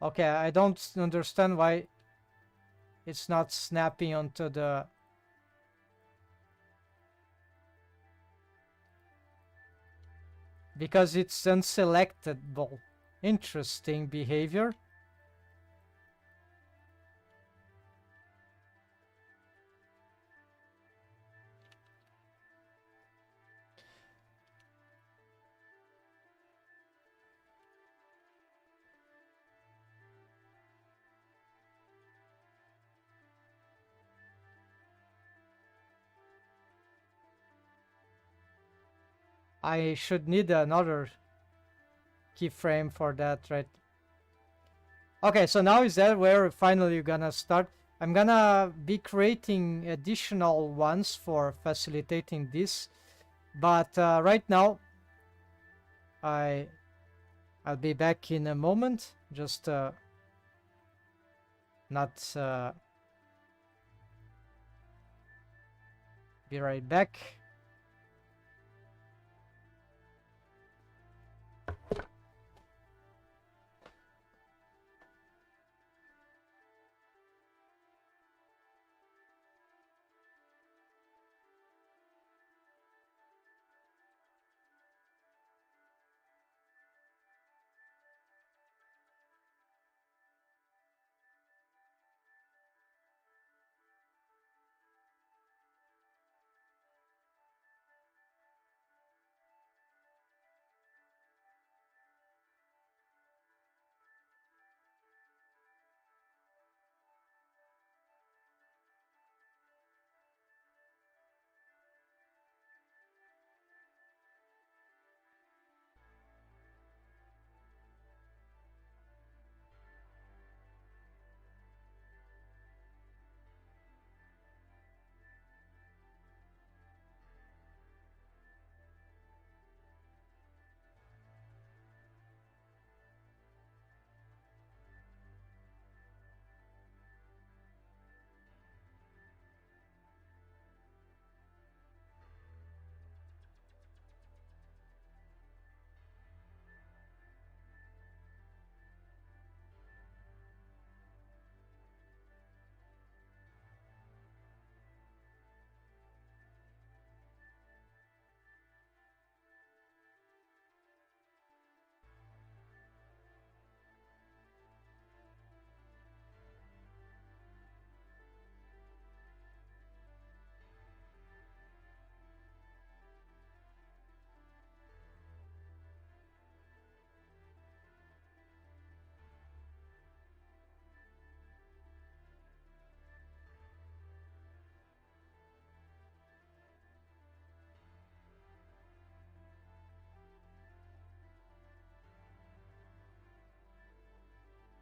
Okay, I don't understand why it's not snapping onto the... Because it's unselectable. Interesting behavior. I should need another keyframe for that, right? Okay, so now is that where finally you're gonna start? I'm gonna be creating additional ones for facilitating this, but right now I'll be back in a moment. Just not be right back.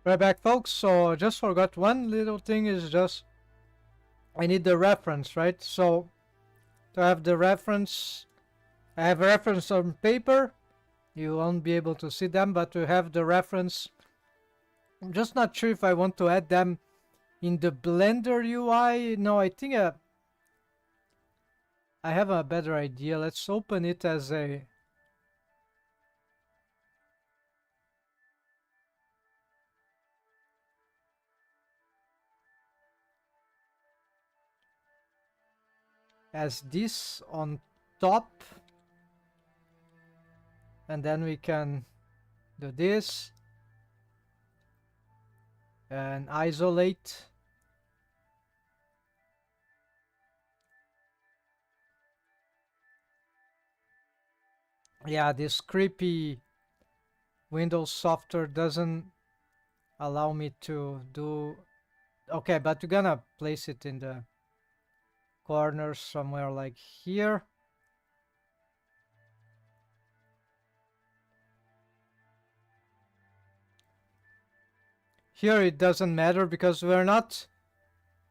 Right back, folks. So just forgot one little thing is just I need the reference, right? So to have the reference, I have a reference on paper. You won't be able to see them, but to have the reference, I'm just not sure if I want to add them in the Blender UI. No, I think I have a better idea. Let's open it as this on top, and then we can do this and isolate. Yeah, this creepy Windows software doesn't allow me to do... Okay, but we're gonna place it in the corner somewhere like here. Here it doesn't matter because we're not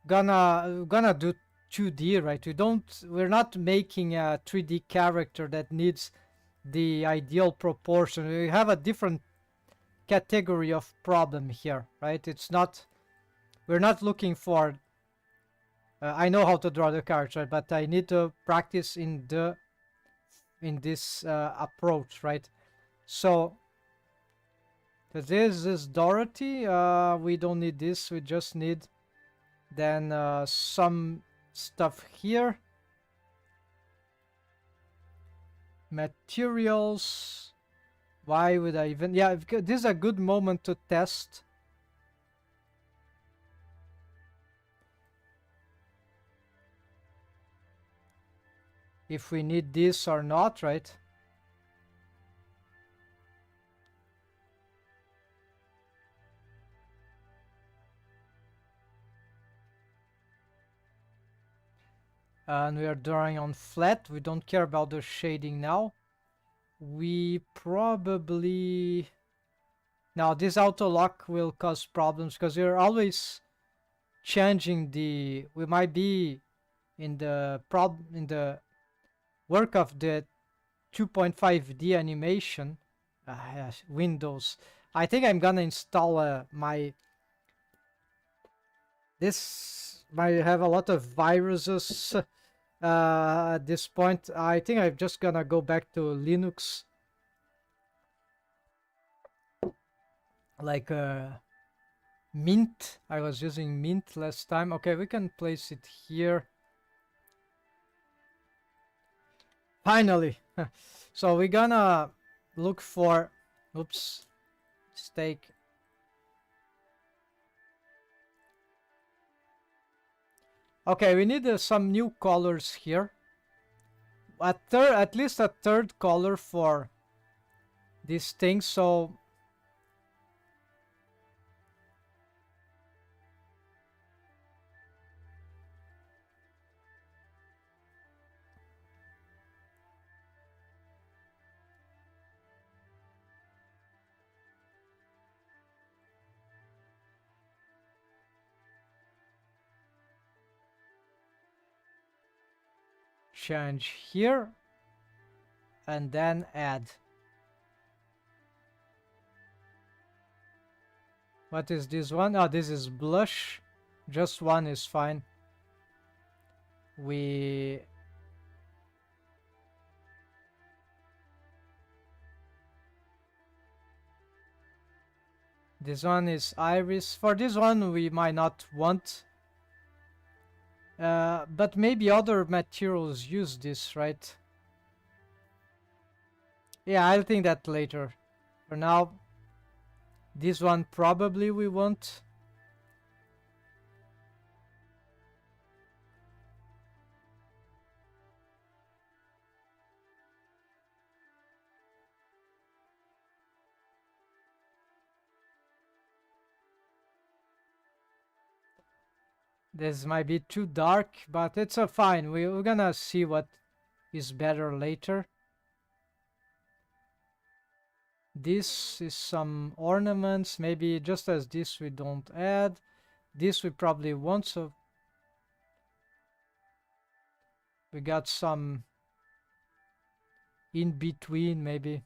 gonna do 2D, right? We're not making a 3D character that needs the ideal proportion. We have a different category of problem here, right? It's not, we're not looking for, I know how to draw the character, but I need to practice in this approach, right? So this is Dorothy. We don't need this. We just need then some stuff here. Materials. Why would I even... Yeah, this is a good moment to test. If we need this or not, right? And we are drawing on flat. We don't care about the shading now. We probably... Now this auto lock will cause problems because we're always changing the... We might be in the work of the 2.5D animation. Yes, Windows. I think I'm gonna install this might have a lot of viruses at this point. I think I'm just gonna go back to Linux, like Mint. I was using Mint last time. Okay, we can place it here. Finally. So we're gonna look for, oops, mistake. Okay, we need some new colors here. At least a third color for this thing. So change here and then add. What is this one? Oh, this is blush. Just one is fine. This one is iris. For this one we might not want, but maybe other materials use this, right? Yeah, I'll think that later. For now, this one probably we want. This might be too dark, but it's fine. We're gonna see what is better later. This is some ornaments. Maybe just as this we don't add. This we probably want, so we got some in between maybe.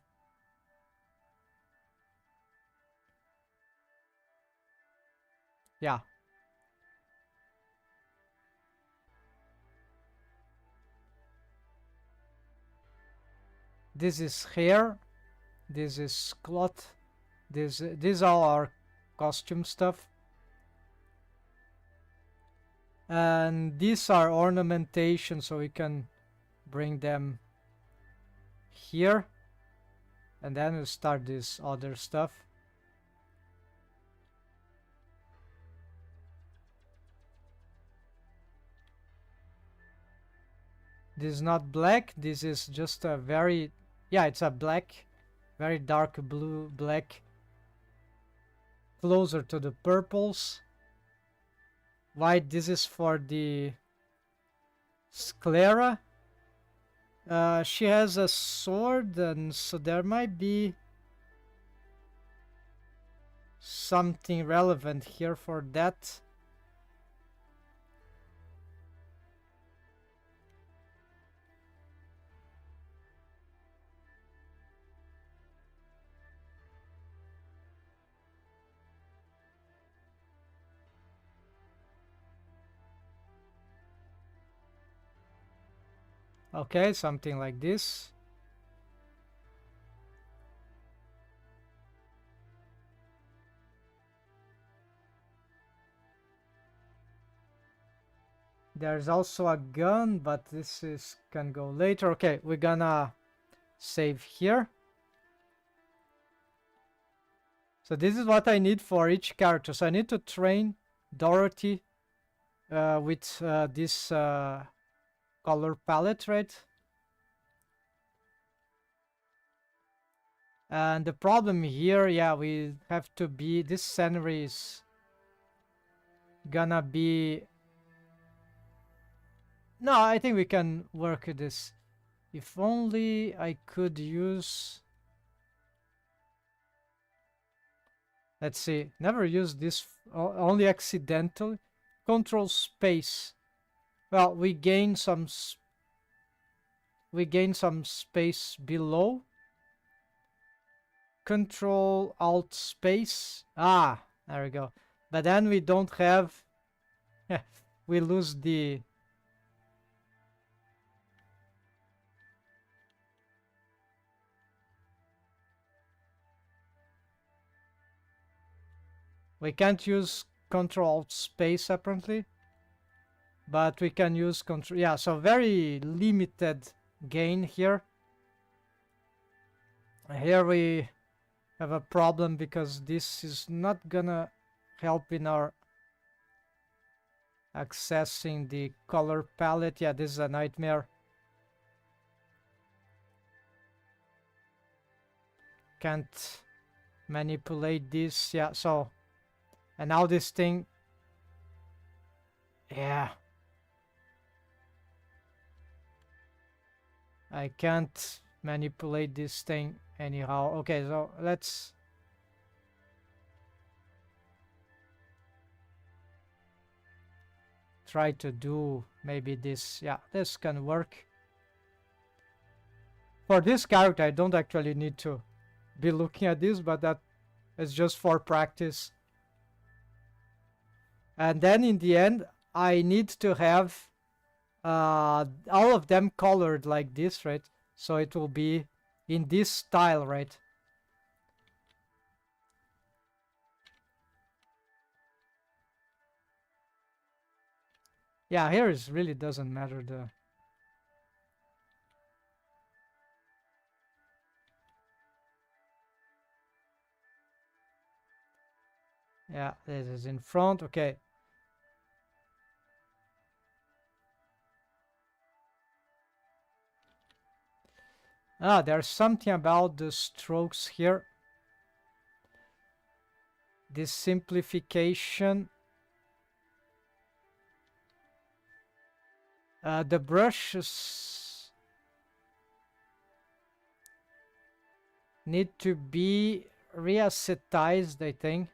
Yeah. This is hair. This is cloth. These are our costume stuff. And these are ornamentation, so we can bring them here. And then we'll start this other stuff. This is not black. This is just a very... Yeah, it's a black. Very dark blue, black. Closer to the purples. White, this is for the sclera. She has a sword, and so there might be something relevant here for that. Okay, something like this. There's also a gun, but this is can go later. Okay, we're gonna save here. So this is what I need for each character. So I need to train Dorothy with this color palette, right? And the problem here, yeah, we have to be, this scenery is gonna be, no, I think we can work with this. If only I could use, let's see, never use this, only accidentally. Control space. Well, we gain some space below. Control Alt space. Ah, there we go. But then we don't have, we lose the, we can't use Control Alt space apparently. But we can use control, yeah, so very limited gain here. Here we have a problem because this is not gonna help in our accessing the color palette. Yeah, this is a nightmare. Can't manipulate this. Yeah, so, and now this thing, yeah, I can't manipulate this thing anyhow. Okay, so let's try to do maybe this. Yeah, this can work. For this character, I don't actually need to be looking at this, but that is just for practice. And then in the end, I need to have all of them colored like this, right? So it will be in this style, right? Yeah, here it really doesn't matter the. Yeah, this is in front. Okay. Ah, there's something about the strokes here. This simplification. The brushes need to be reacetized, I think.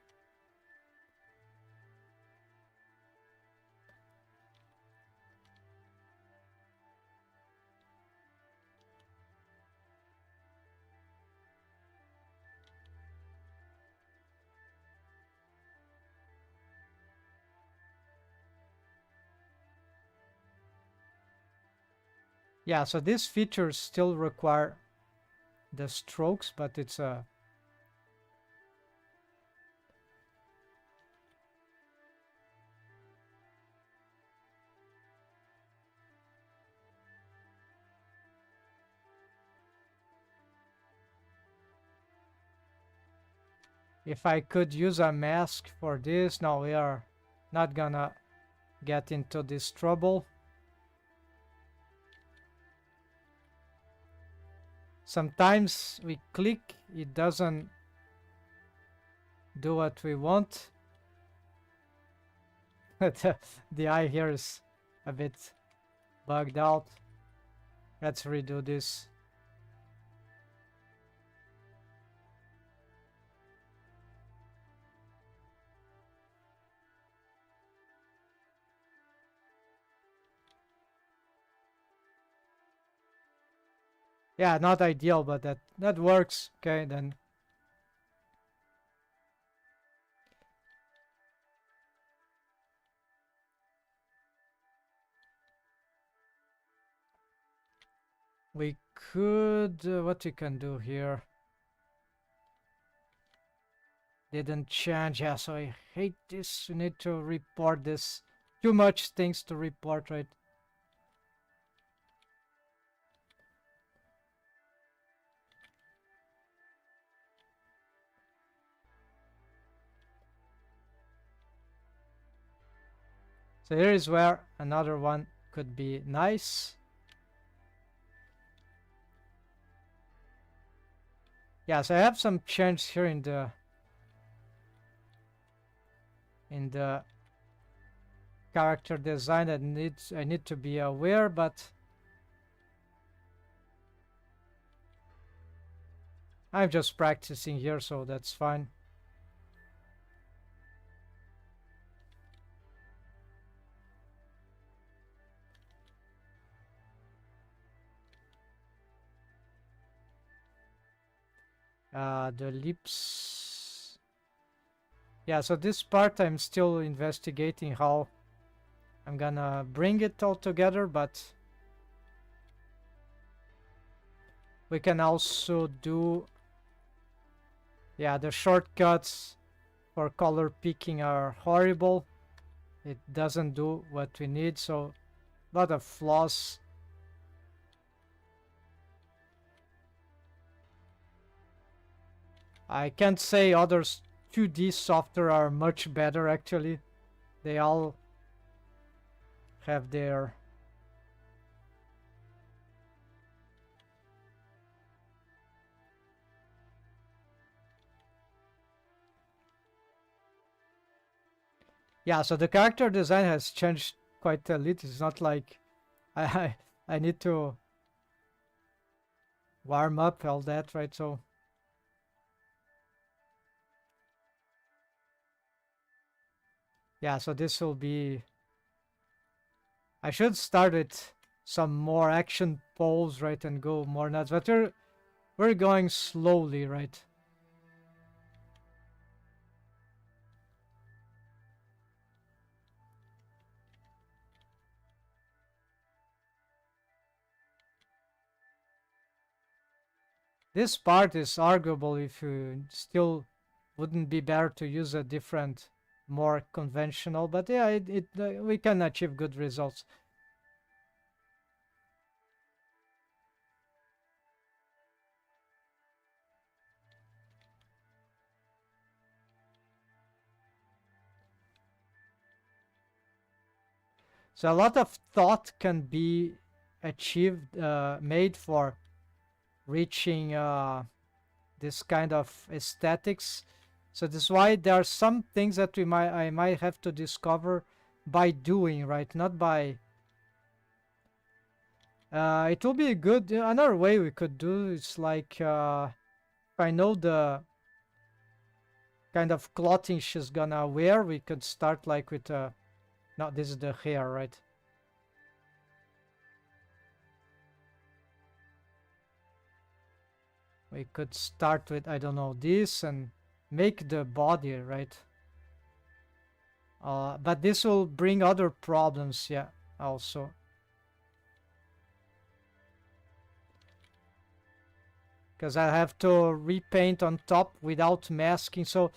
Yeah, so these features still require the strokes, but it's a if I could use a mask for this. No, we are not gonna get into this trouble. Sometimes we click, it doesn't do what we want. The eye here is a bit bugged out. Let's redo this. Yeah, not ideal, but that works. Okay, then. We could, what we can do here? Didn't change, yeah, so I hate this. We need to report this. Too much things to report, right? So here is where another one could be nice. Yeah, so I have some change here in the character design that I need to be aware, but I'm just practicing here, so that's fine. The lips. Yeah, so this part I'm still investigating how I'm gonna bring it all together, but we can also do, yeah, the shortcuts for color picking are horrible. It doesn't do what we need, so a lot of flaws. I can't say others 2D software are much better actually. They all have their yeah, so the character design has changed quite a little. It's not like I I need to warm up all that, right? So yeah, so this will be, I should start with some more action pose, right, and go more nuts. But we're going slowly, right? This part is arguable if you still wouldn't be better to use a different, more conventional, but yeah, we can achieve good results. So a lot of thought can be achieved, made for reaching this kind of aesthetics. So this is why there are some things that I might have to discover by doing, right? Not by. It will be good. Another way we could do is like if I know the kind of clothing she's gonna wear, we could start like with no, this is the hair, right? We could start with, I don't know, this and make the body, right? But this will bring other problems, yeah, also. Because I have to repaint on top without masking. So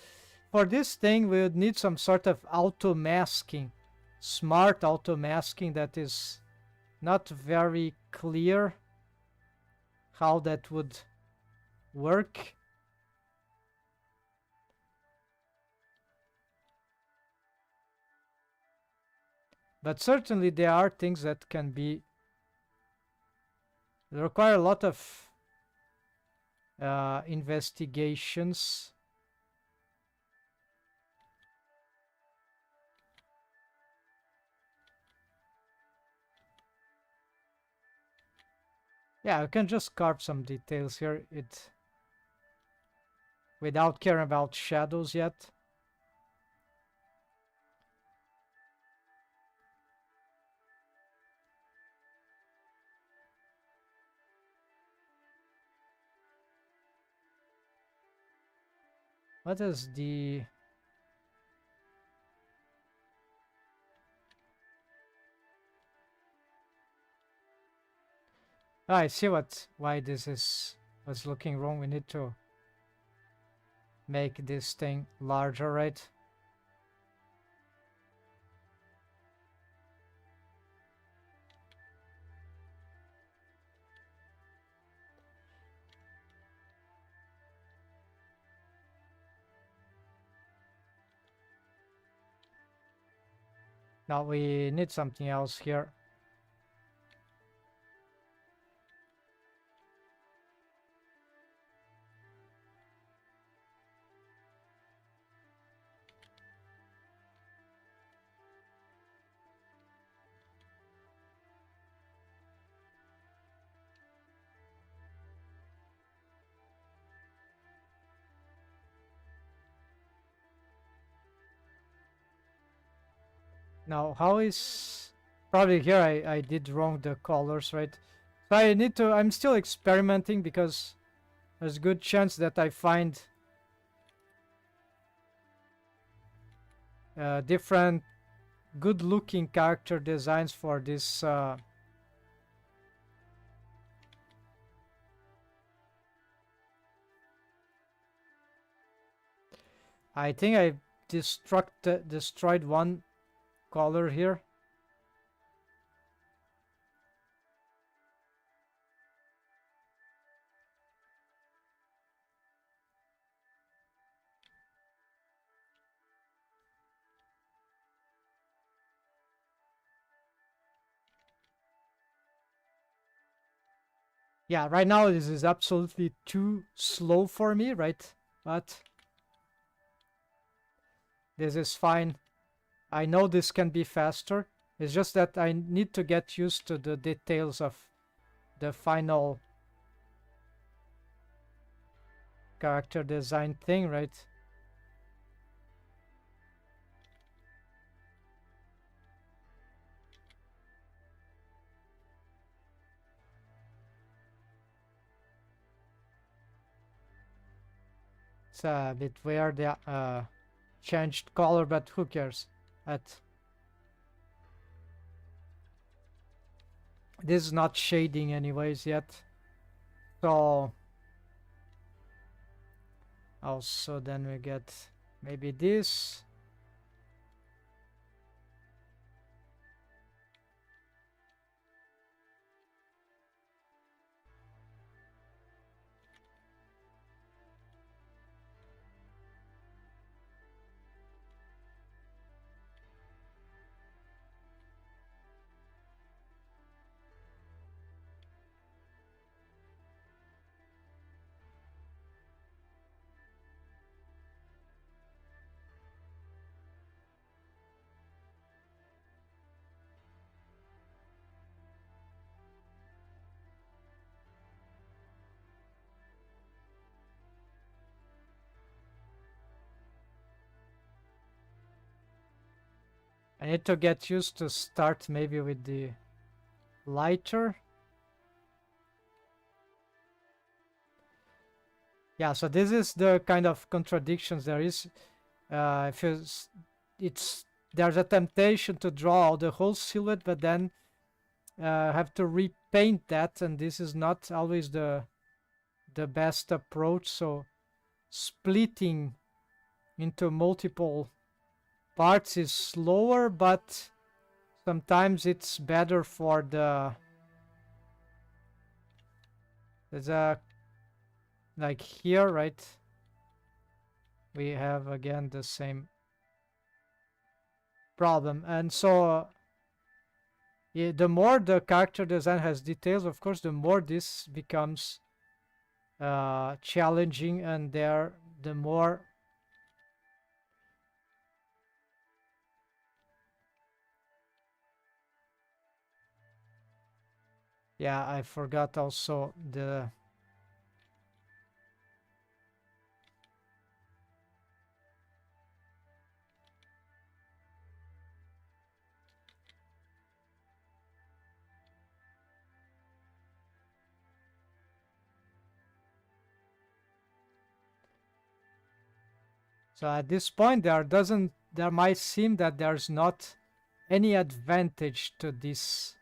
for this thing, we would need some sort of auto masking, smart auto masking that is not very clear how that would work. But certainly there are things that can be, they require a lot of investigations. Yeah, I can just carve some details here without caring about shadows yet. What is the... I see why this was looking wrong. We need to make this thing larger, right? Now we need something else here. Now, how is... Probably here I did wrong the colors, right? So I need to... I'm still experimenting because there's a good chance that I find different good-looking character designs for this... I think I destroyed one color here. Yeah, right now this is absolutely too slow for me, right? But this is fine. I know this can be faster. It's just that I need to get used to the details of the final character design thing, right? It's a bit weird, yeah. Changed color, but who cares? This is not shading anyways yet. So also then we get maybe this. I need to get used to start maybe with the lighter. Yeah, so this is the kind of contradictions there is. If it's there's a temptation to draw the whole silhouette, but then have to repaint that, and this is not always the best approach. So splitting into multiple parts is slower, but sometimes it's better for the like here, right? We have again the same problem, and so yeah, the more the character design has details, of course, the more this becomes challenging, and the more yeah, I forgot also the so at this point there might seem that there's not any advantage to this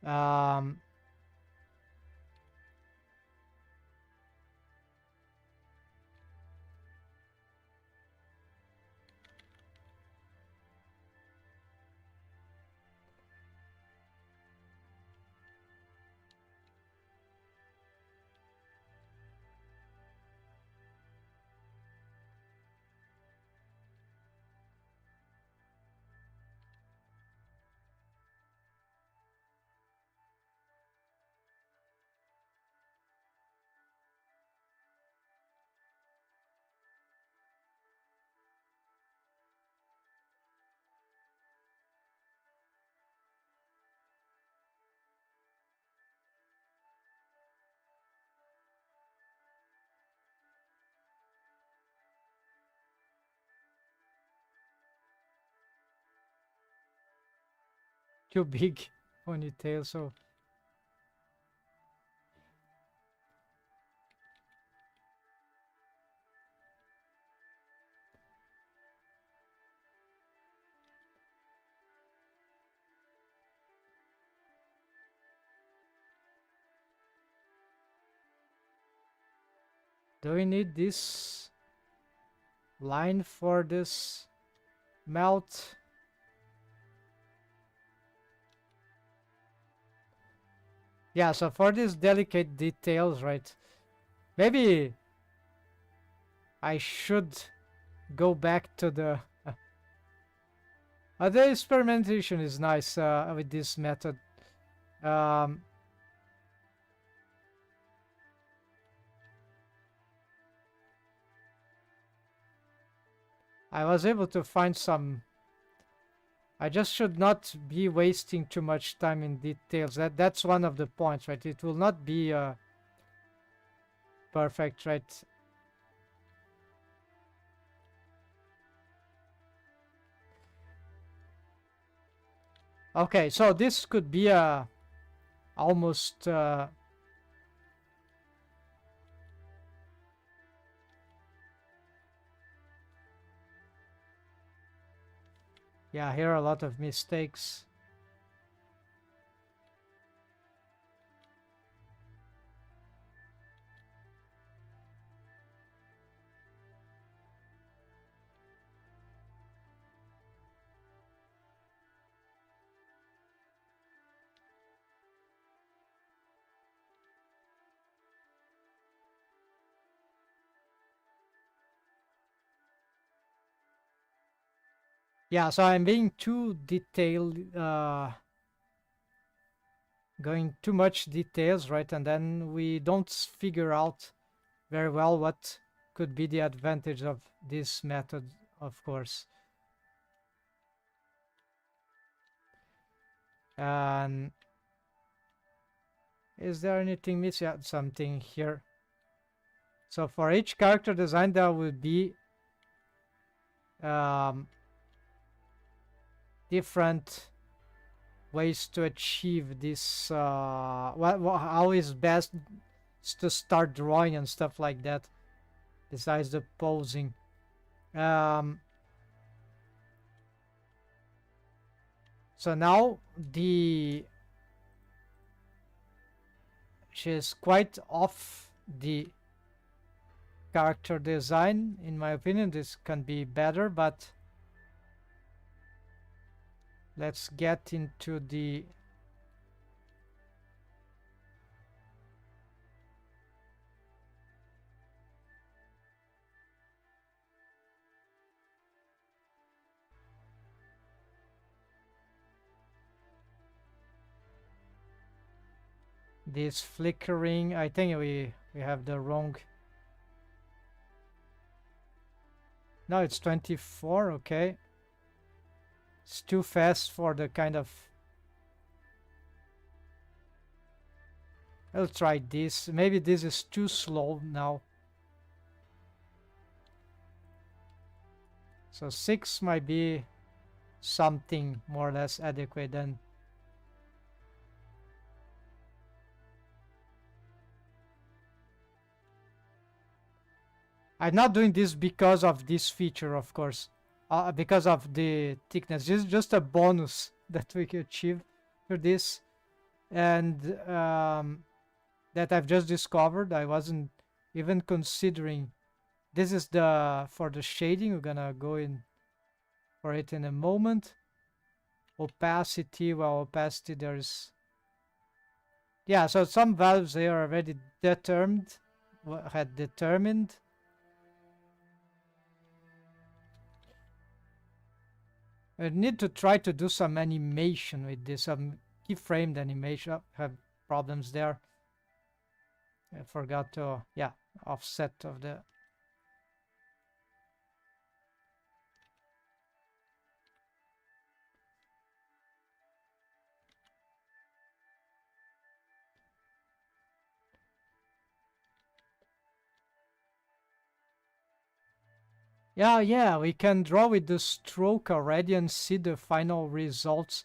Um, too big ponytail, so do we need this line for this mouth? Yeah, so for these delicate details, right? Maybe I should go back to the experimentation is nice with this method. Um, I was able to find some. I just should not be wasting too much time in details. That's one of the points, right? It will not be perfect, right? Okay, so this could be a almost yeah, here are a lot of mistakes. Yeah, so I'm being too detailed, going too much details, right? And then we don't figure out very well what could be the advantage of this method, of course. And is there anything missing? Yeah, something here. So for each character design, there will be um, different ways to achieve this. How is best to start drawing and stuff like that, besides the posing. Um, so now she's quite off the character design. In my opinion, this can be better, but let's get into this flickering. I think we have the wrong. No, it's 24. Okay, it's too fast for the kind of. I'll try this. Maybe this is too slow now. So 6 might be something more or less adequate then. I'm not doing this because of this feature, of course. Because of the thickness. This is just a bonus that we can achieve for this. and that I've just discovered. I wasn't even considering. This is the for the shading. We're gonna go in for it in a moment. Opacity, well, opacity there's, yeah, so some values they are already determined, had determined. I need to try to do some animation with this, some keyframed animation. Oh, have problems there. I forgot to, yeah, offset of the. Yeah, we can draw with the stroke already and see the final results.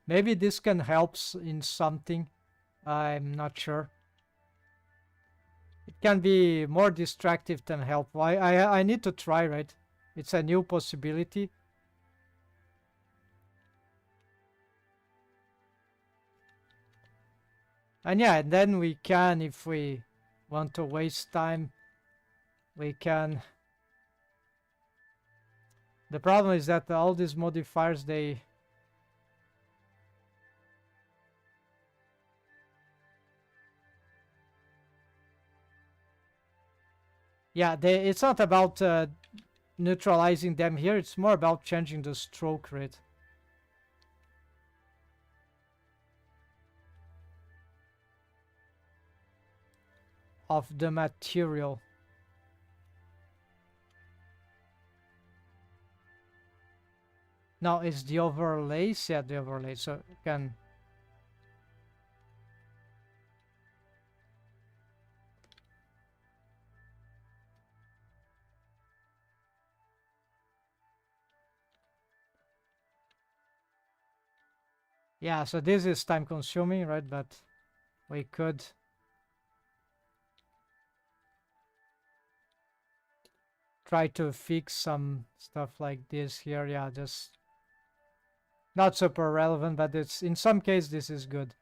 Maybe this can help in something. I'm not sure. It can be more distractive than helpful. I need to try, right? It's a new possibility. And yeah, and then we can, if we want to waste time, we can. The problem is that all these modifiers, they. Yeah, it's not about neutralizing them here. It's more about changing the stroke rate of the material. Now, is the overlays? Yeah, the overlay. So you can. Yeah, so this is time consuming, right? But we could try to fix some stuff like this here. Yeah, just not super relevant, but it's in some case this is good.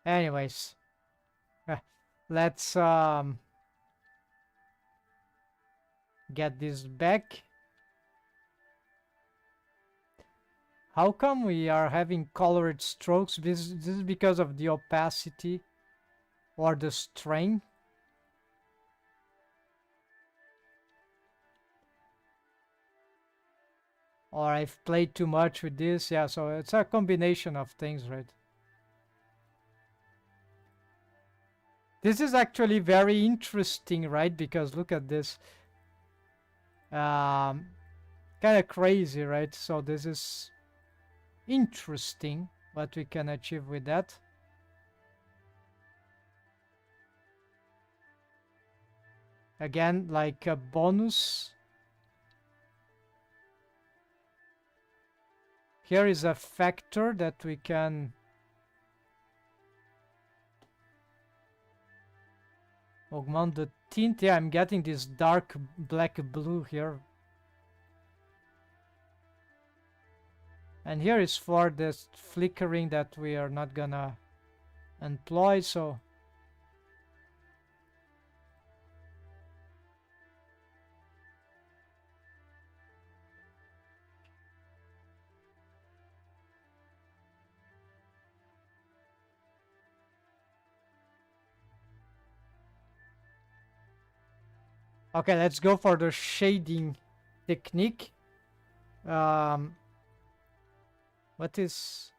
Anyways, let's get this back. How come we are having colored strokes? This is because of the opacity or the strain. Or I've played too much with this. Yeah, so it's a combination of things, right? This is actually very interesting, right? Because look at this. Kind of crazy, right? So this is interesting what we can achieve with that. Again, like a bonus. Here is a factor that we can augment the tint. Yeah, I'm getting this dark black blue here. And here is for this flickering that we are not gonna employ, so okay, let's go for the shading technique. What is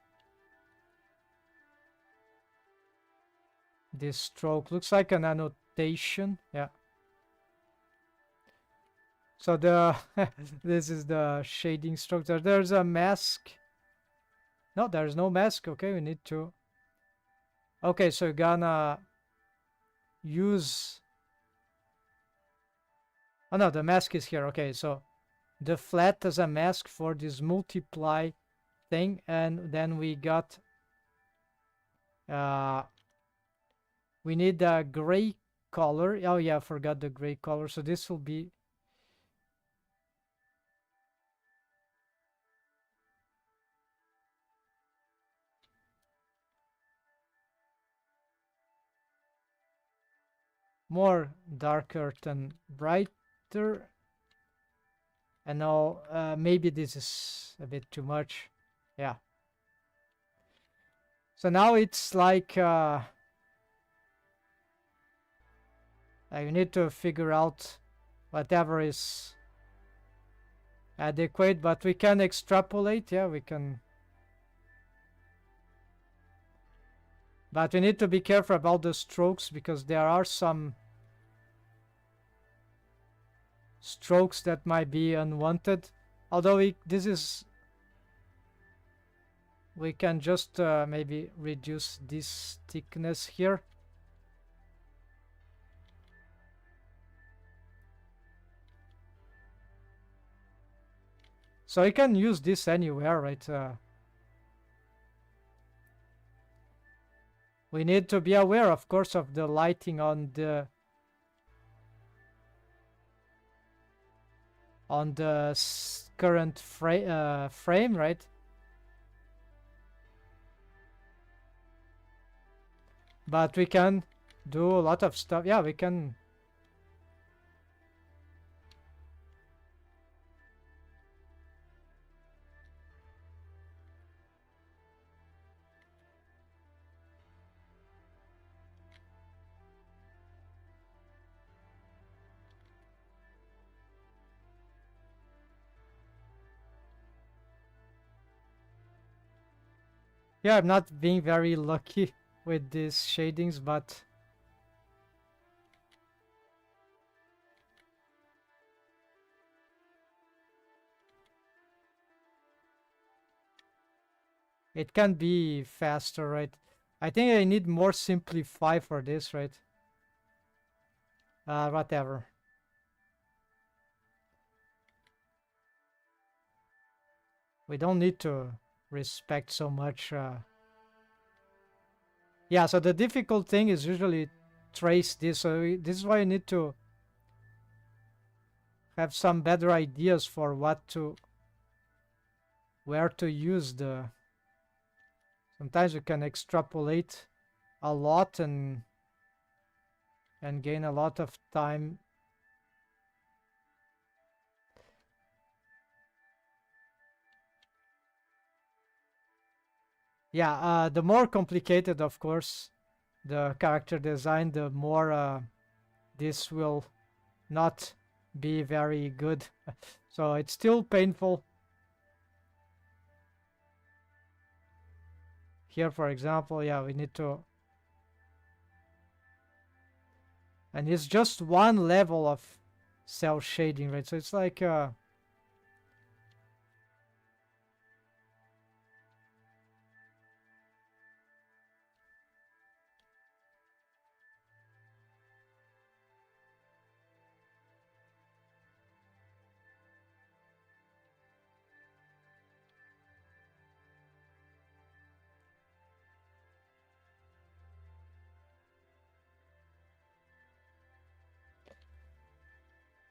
this stroke? Looks like an annotation. Yeah. So the this is the shading stroke. There's a mask. No, there's no mask. Okay, we need to. Okay, so you're gonna use. Oh no, the mask is here. Okay, so the flat as a mask for this multiply thing, and then we got we need a gray color. Oh yeah, I forgot the gray color. So this will be more darker than brighter. And now maybe this is a bit too much. Yeah. So now it's like I need to figure out whatever is adequate, but we can extrapolate. Yeah, we can. But we need to be careful about the strokes because there are some strokes that might be unwanted. Although we can just maybe reduce this thickness here. So I can use this anywhere, right? We need to be aware, of course, of the lighting on the current frame, right? But we can do a lot of stuff. Yeah, we can. Yeah, I'm not being very lucky with these shadings, but it can be faster, right? I think I need more simplify for this, right? Whatever. We don't need to respect so much. Yeah, so the difficult thing is usually trace this. So this is why you need to have some better ideas for where to use the. Sometimes you can extrapolate a lot and gain a lot of time. Yeah, the more complicated, of course, the character design, the more this will not be very good. So it's still painful. Here, for example, yeah, we need to. And it's just one level of cell shading, right? So it's like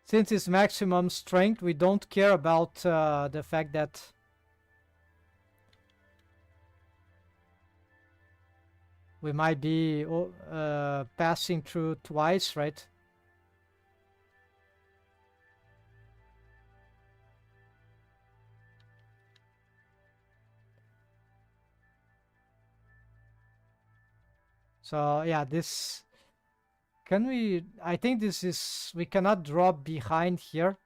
since it's maximum strength, we don't care about the fact that we might be passing through twice, right? So yeah, this can we? I think this is we cannot drop behind here.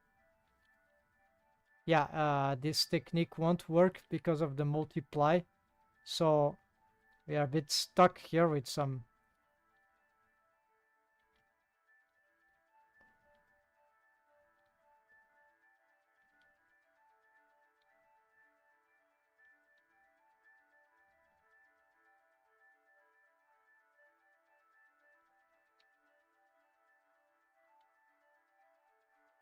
Yeah, this technique won't work because of the multiply. So we are a bit stuck here with some.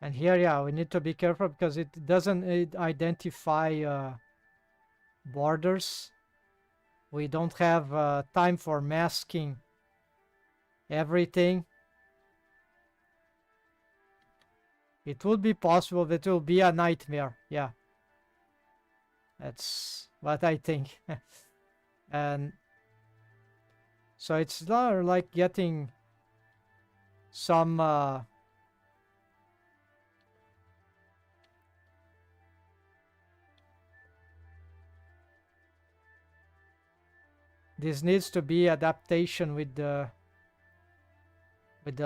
And here, yeah, we need to be careful because it doesn't identify borders. We don't have time for masking everything. It would be possible, but it will be a nightmare. Yeah, that's what I think. And so it's not like getting some this needs to be adaptation with the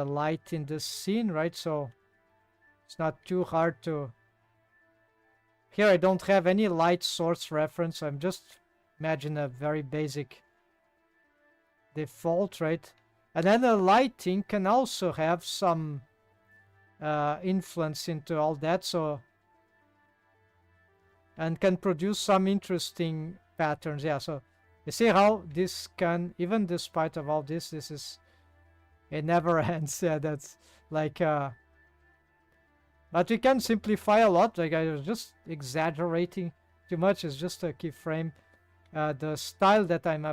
light in the scene, right? So it's not too hard to. Here I don't have any light source reference, so I'm just imagine a very basic default, right? And then the lighting can also have some influence into all that, so and can produce some interesting patterns. Yeah, so you see how this can, even despite of all this is it never ends. Yeah, that's like but we can simplify a lot. Like I was just exaggerating too much. It's just a keyframe. The style that I'm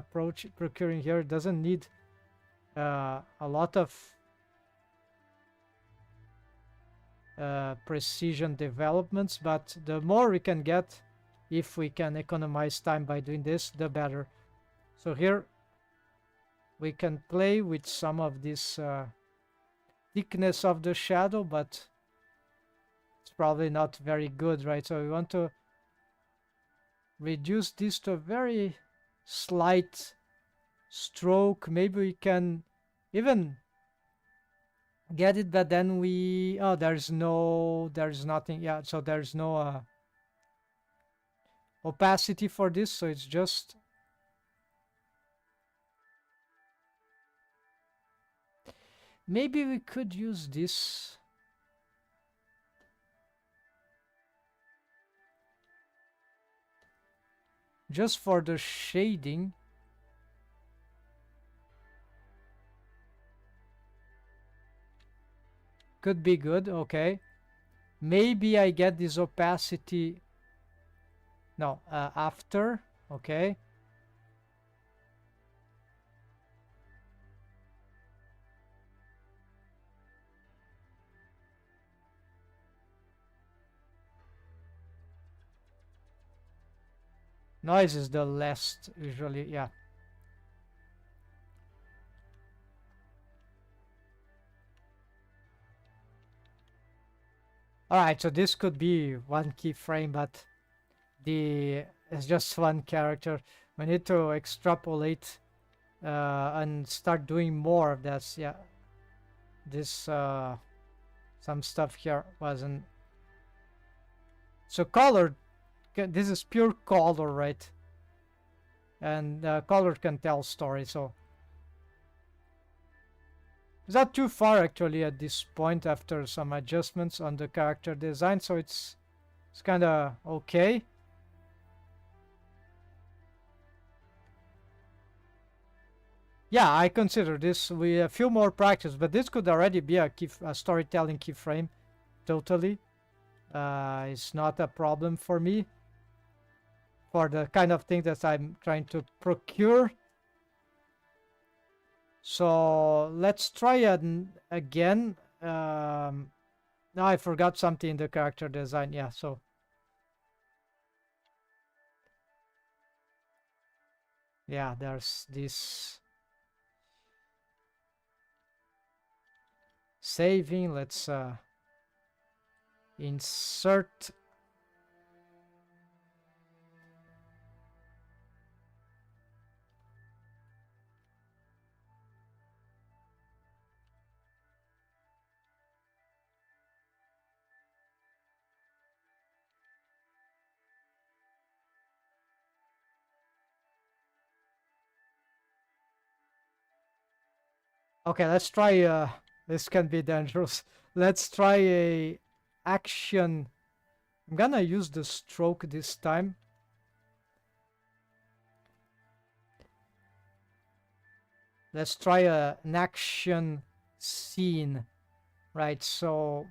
procuring here doesn't need a lot of precision developments, but the more we can get, if we can economize time by doing this, the better. So here we can play with some of this thickness of the shadow, but it's probably not very good, right? So we want to reduce this to a very slight stroke. Maybe we can even get it, but then we there's nothing. Yeah, so there's no opacity for this, so it's just maybe we could use this just for the shading. Could be good. Okay, maybe I get this opacity. No, after. Okay. Noise is the last usually. Yeah. All right, so this could be one keyframe, but it's just one character. We need to extrapolate and start doing more of this. Yeah, this some stuff here wasn't. So color, this is pure color, right? And color can tell story. So it's not too far actually at this point after some adjustments on the character design. So it's kind of okay. Yeah, I consider this with a few more practice, but this could already be a storytelling keyframe, totally. It's not a problem for me for the kind of thing that I'm trying to procure. So let's try it again. Now I forgot something in the character design. Yeah, so yeah, there's this saving. Let's insert. Okay, let's try this can be dangerous. Let's try a action. I'm gonna use the stroke this time. Let's try an action scene, right? So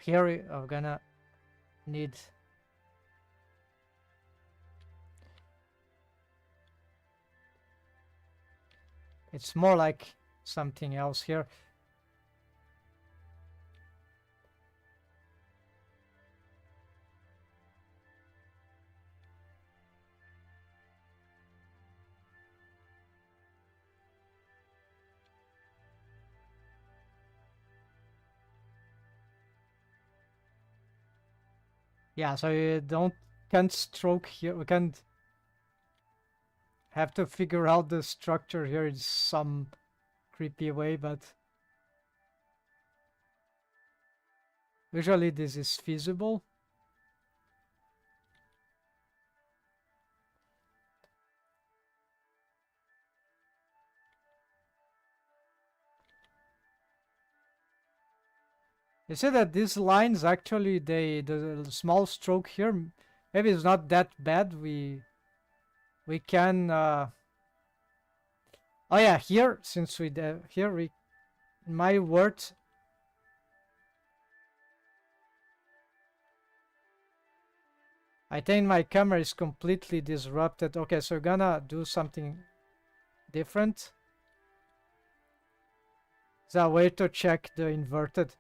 Here I'm gonna need. It's more like something else here. Yeah, so you can't stroke here. We can't have to figure out the structure here in some creepy way, but usually this is feasible. You see that these lines actually the small stroke here maybe it's not that bad. We can oh yeah, here since here we my word. I think my camera is completely disrupted. Okay, so we're gonna do something different. Is a way to check the inverted.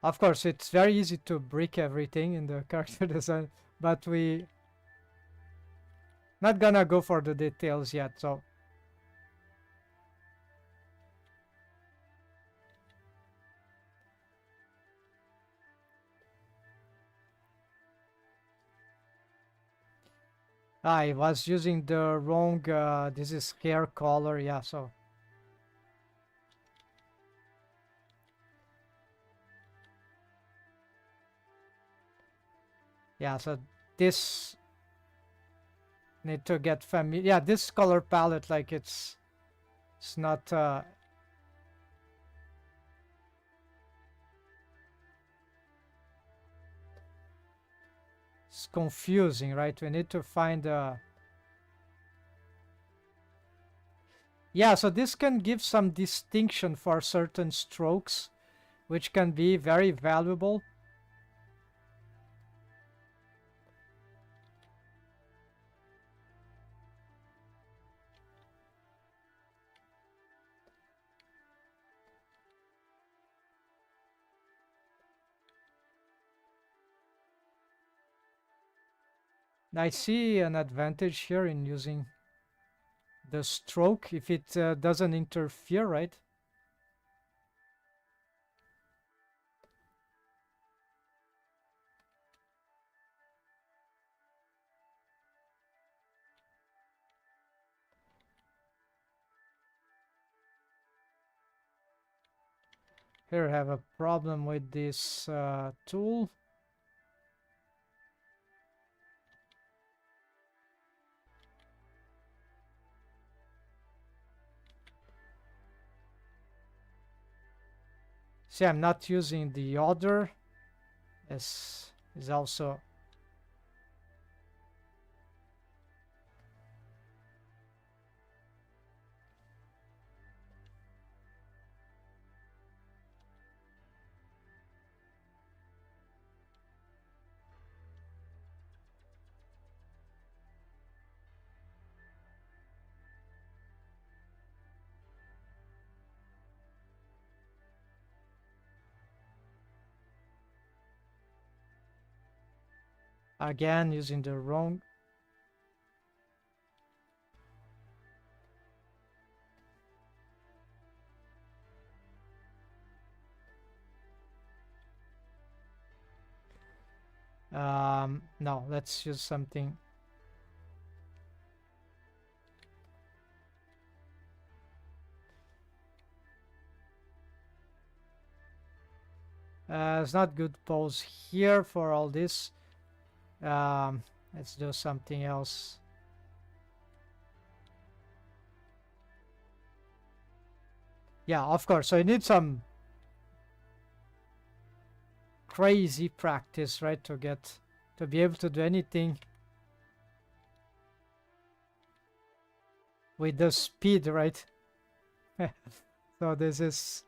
Of course, it's very easy to brick everything in the character design, but we not gonna go for the details yet. So I was using the wrong. This is hair color. Yeah. So yeah. So this need to get familiar. Yeah, this color palette, like it's not. It's confusing, right? We need to find yeah, so this can give some distinction for certain strokes, which can be very valuable. I see an advantage here in using the stroke if it doesn't interfere, right? Here I have a problem with this tool. See, I'm not using the other. As is also again using the wrong. No, let's use something. It's not good pose here for all this. Let's do something else. Yeah, of course. So you need some crazy practice, right, to be able to do anything with the speed, right? So this is,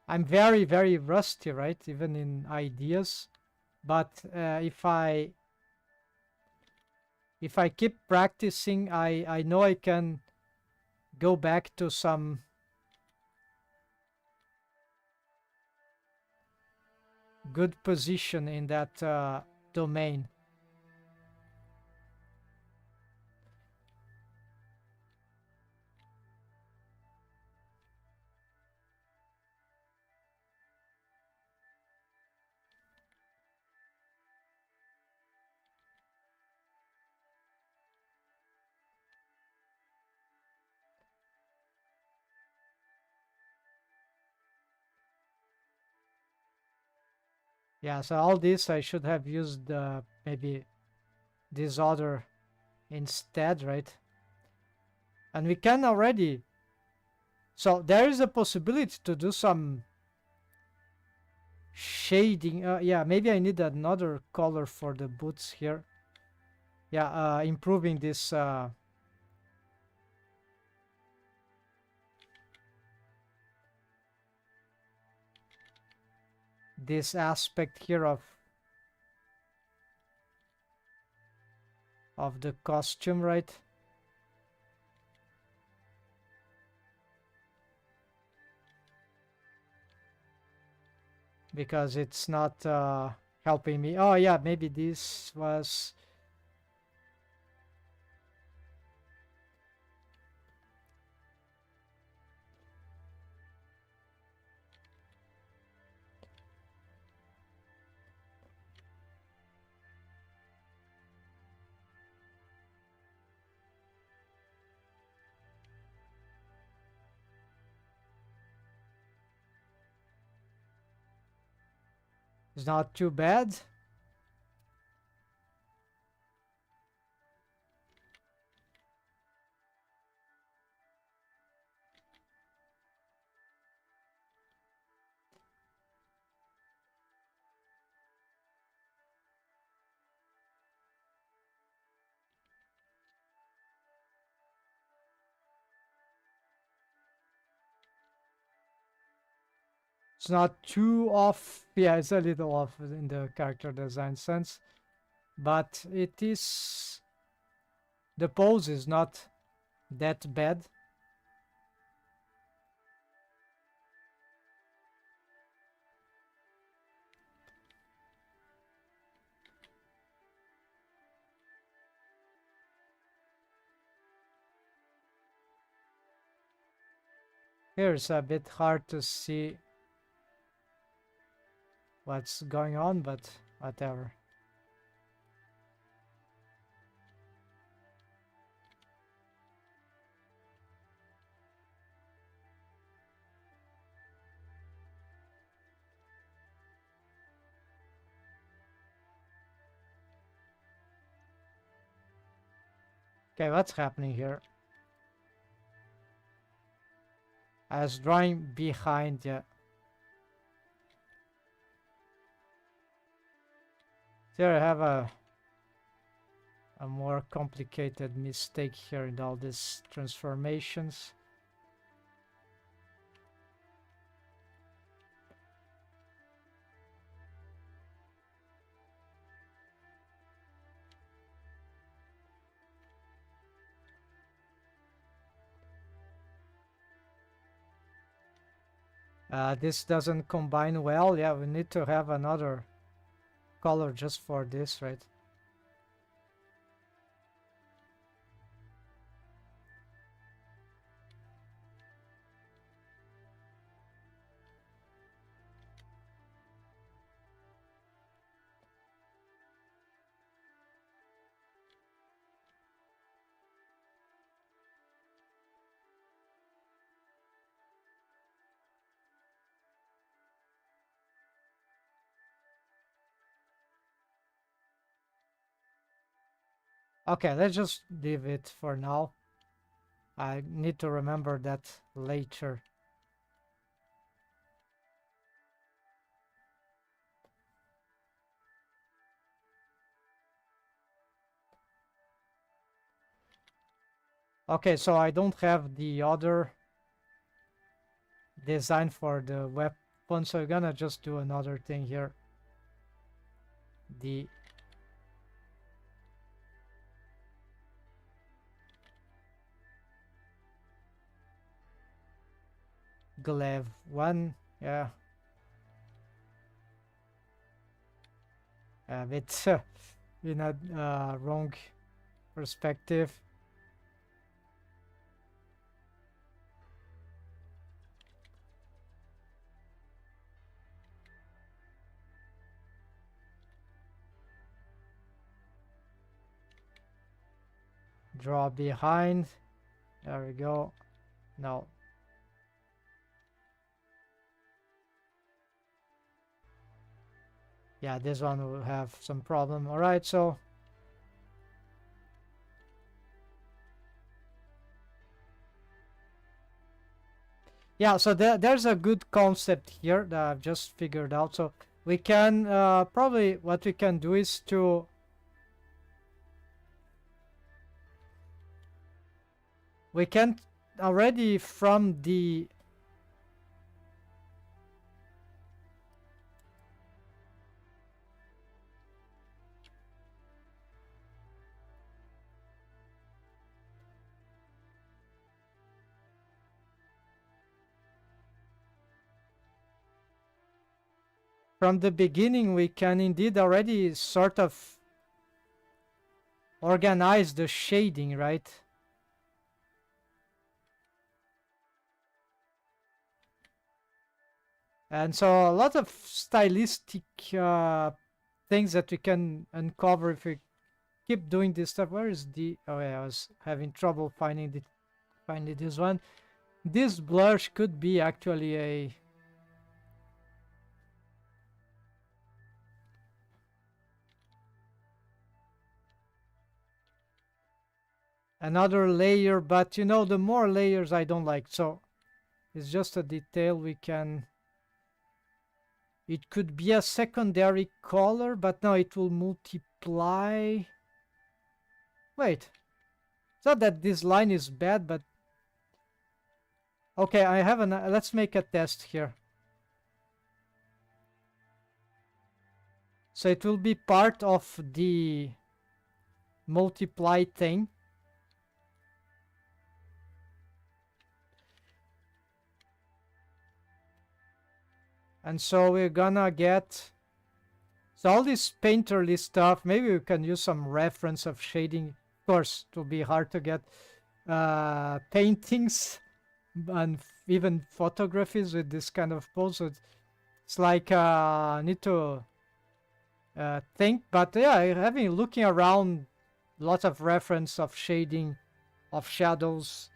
I'm very, very rusty, right? Even in ideas. But if I keep practicing, I know I can go back to some good position in that domain. Yeah, so all this I should have used maybe this other instead, right? And we can already, so there is a possibility to do some shading. Yeah, maybe I need another color for the boots here. Yeah, improving this aspect here of the costume, right? Because it's not helping me. Oh yeah, maybe this was, it's not too bad. It's not too off. Yeah, it's a little off in the character design sense, but it is, the pose is not that bad. Here it's a bit hard to see what's going on, but whatever. Okay, what's happening here? I was drawing behind, yeah. Here I have a more complicated mistake here in all these transformations. This doesn't combine well. Yeah, we need to have another color just for this, right? Okay, let's just leave it for now. I need to remember that later. Okay, so I don't have the other design for the weapon, so we're gonna just do another thing here. The glaive one, yeah, a bit in a wrong perspective. Draw behind. There we go. No. Yeah, this one will have some problem. All right, so yeah, so there's a good concept here that I've just figured out. So we can probably what we can do is to we can already from the beginning we can indeed already sort of organize the shading, right? And so a lot of stylistic things that we can uncover if we keep doing this stuff. Where is the? Oh yeah, I was having trouble finding this one. This blush could be actually a another layer, but you know, the more layers I don't like. So it's just a detail we can. It could be a secondary color, but no, it will multiply. Wait, it's not that this line is bad, but okay, I have an. Let's make a test here. So it will be part of the multiply thing. And so we're gonna get so all this painterly stuff. Maybe we can use some reference of shading. Of course, it will be hard to get paintings and even photographies with this kind of pose. So it's like need to think. But yeah, having looking around, lots of reference of shading, of shadows,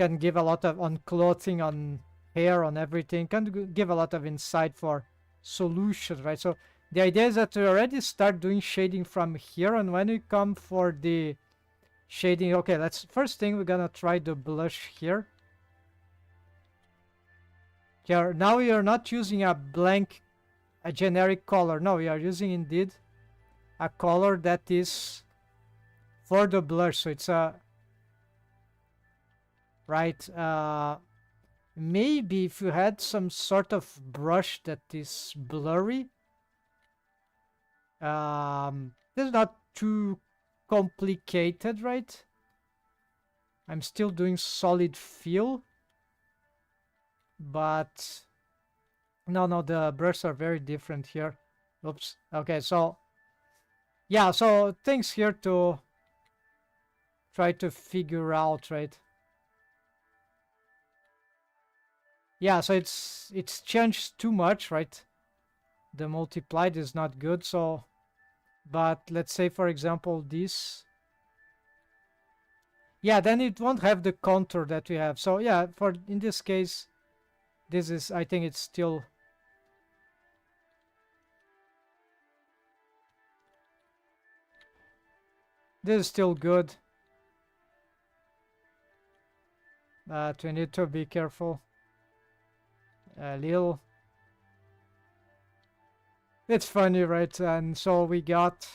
can give a lot of on clothing, on hair, on everything, can give a lot of insight for solutions, right? So the idea is that we already start doing shading from here, and when we come for the shading, okay, let's first thing we're gonna try the blush here. Here now we are not using a blank, a generic color. No, we are using indeed a color that is for the blush. So it's a right. Maybe if you had some sort of brush that is blurry, this is not too complicated, right? I'm still doing solid fill, but no, the brushes are very different here. Oops. Okay, so yeah, so things here to try to figure out, right? Yeah, so it's changed too much, right? The multiplied is not good, so but let's say for example this, yeah, then it won't have the contour that we have. So yeah, for in this case, this is, I think it's still this is still good, but we need to be careful a little. It's funny, right? And so we got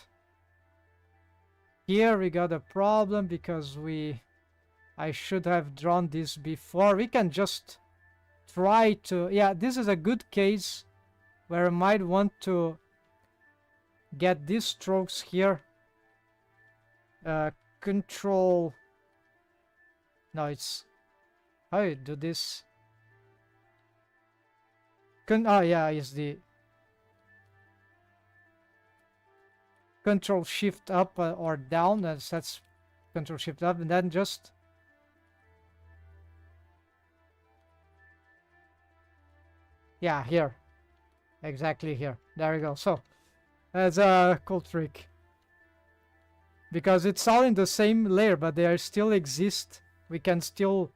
here we got a problem because we I should have drawn this before. We can just try to... Yeah, this is a good case where I might want to get these strokes here. Control... No, it's... How you do this? Oh, yeah, it's the... Control Shift up or down. That's Control Shift up, and then just... Yeah, here. Exactly here. There we go. So, that's a cool trick. Because it's all in the same layer, but they still exist. We can still...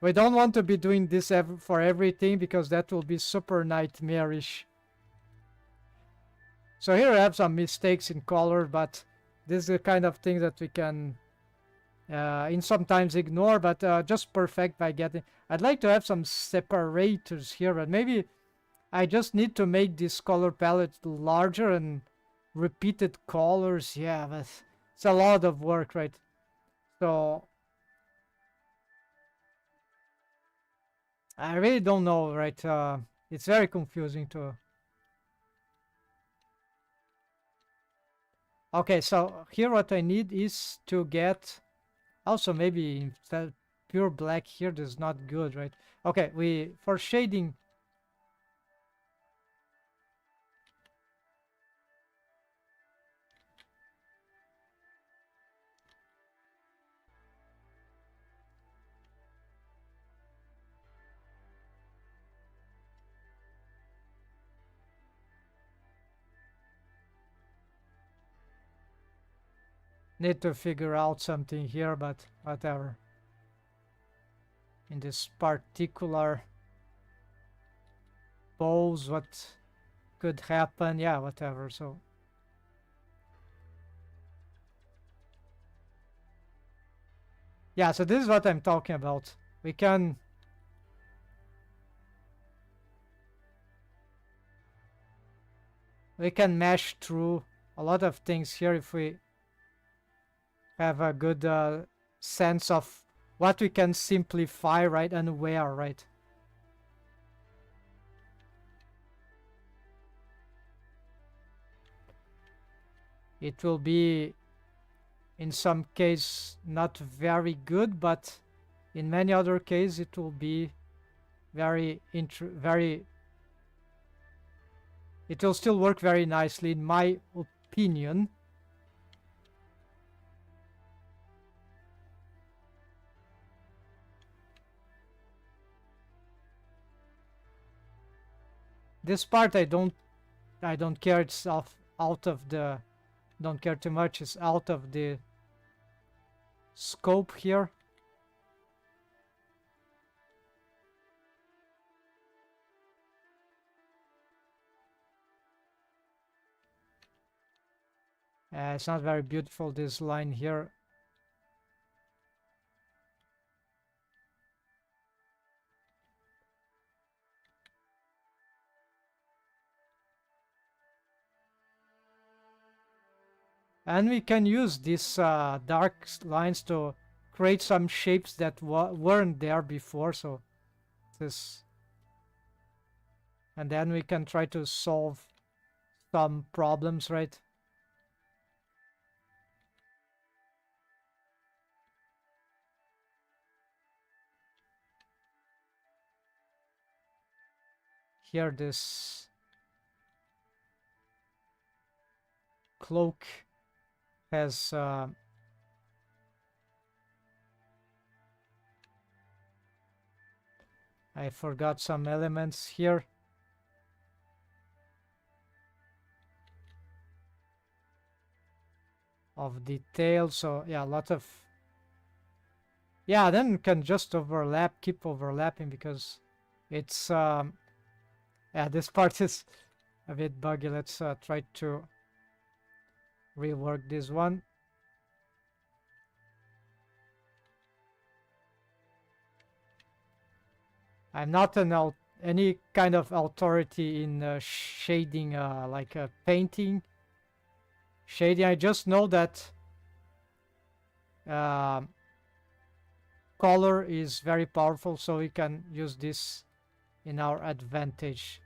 We don't want to be doing this for everything, because that will be super nightmarish. So here I have some mistakes in color, but this is the kind of thing that we can in sometimes ignore, but just perfect by getting... I'd like to have some separators here, but maybe I just need to make this color palette larger and repeated colors. Yeah, but it's a lot of work, right? So I really don't know, right? It's very confusing to... Okay, so here what I need is to get... Also, maybe that pure black here is not good, right? Okay, for shading... Need to figure out something here, but whatever. In this particular pose, what could happen? Yeah, whatever. So yeah, so this is what I'm talking about. We can mesh through a lot of things here if we have a good sense of what we can simplify, right, and where, right? It will be, in some case, not very good, but in many other cases, it will be very... It will still work very nicely, in my opinion. This part I don't care. It's out of the... Don't care too much. It's out of the scope here. It's not very beautiful, this line here. And we can use these dark lines to create some shapes that weren't there before. So this... And then we can try to solve some problems, right? Here this cloak has I forgot some elements here. Of detail, so yeah, a lot of... Yeah, then we can just keep overlapping, because it's... yeah, this part is a bit buggy. Let's try to rework this one. I'm not any kind of authority in shading, like painting. Shading, I just know that color is very powerful, so we can use this in our advantage.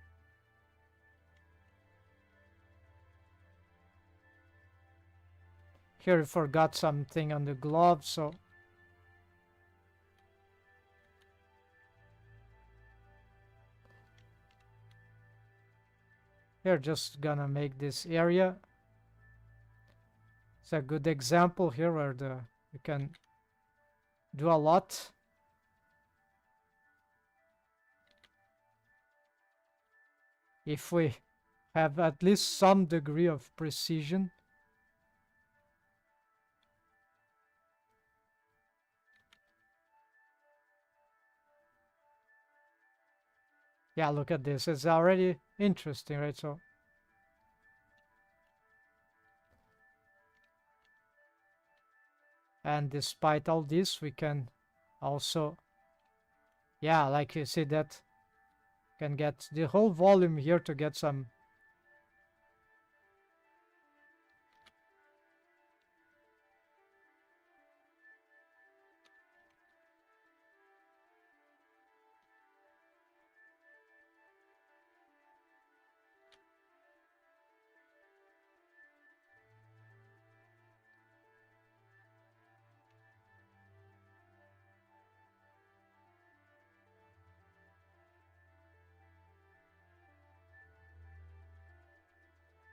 Here we forgot something on the glove, so we're just gonna make this area. It's a good example here where you can do a lot. If we have at least some degree of precision. Yeah, look at this. It's already interesting, right? So and despite all this, we can also, yeah, like you see that can get the whole volume here to get some.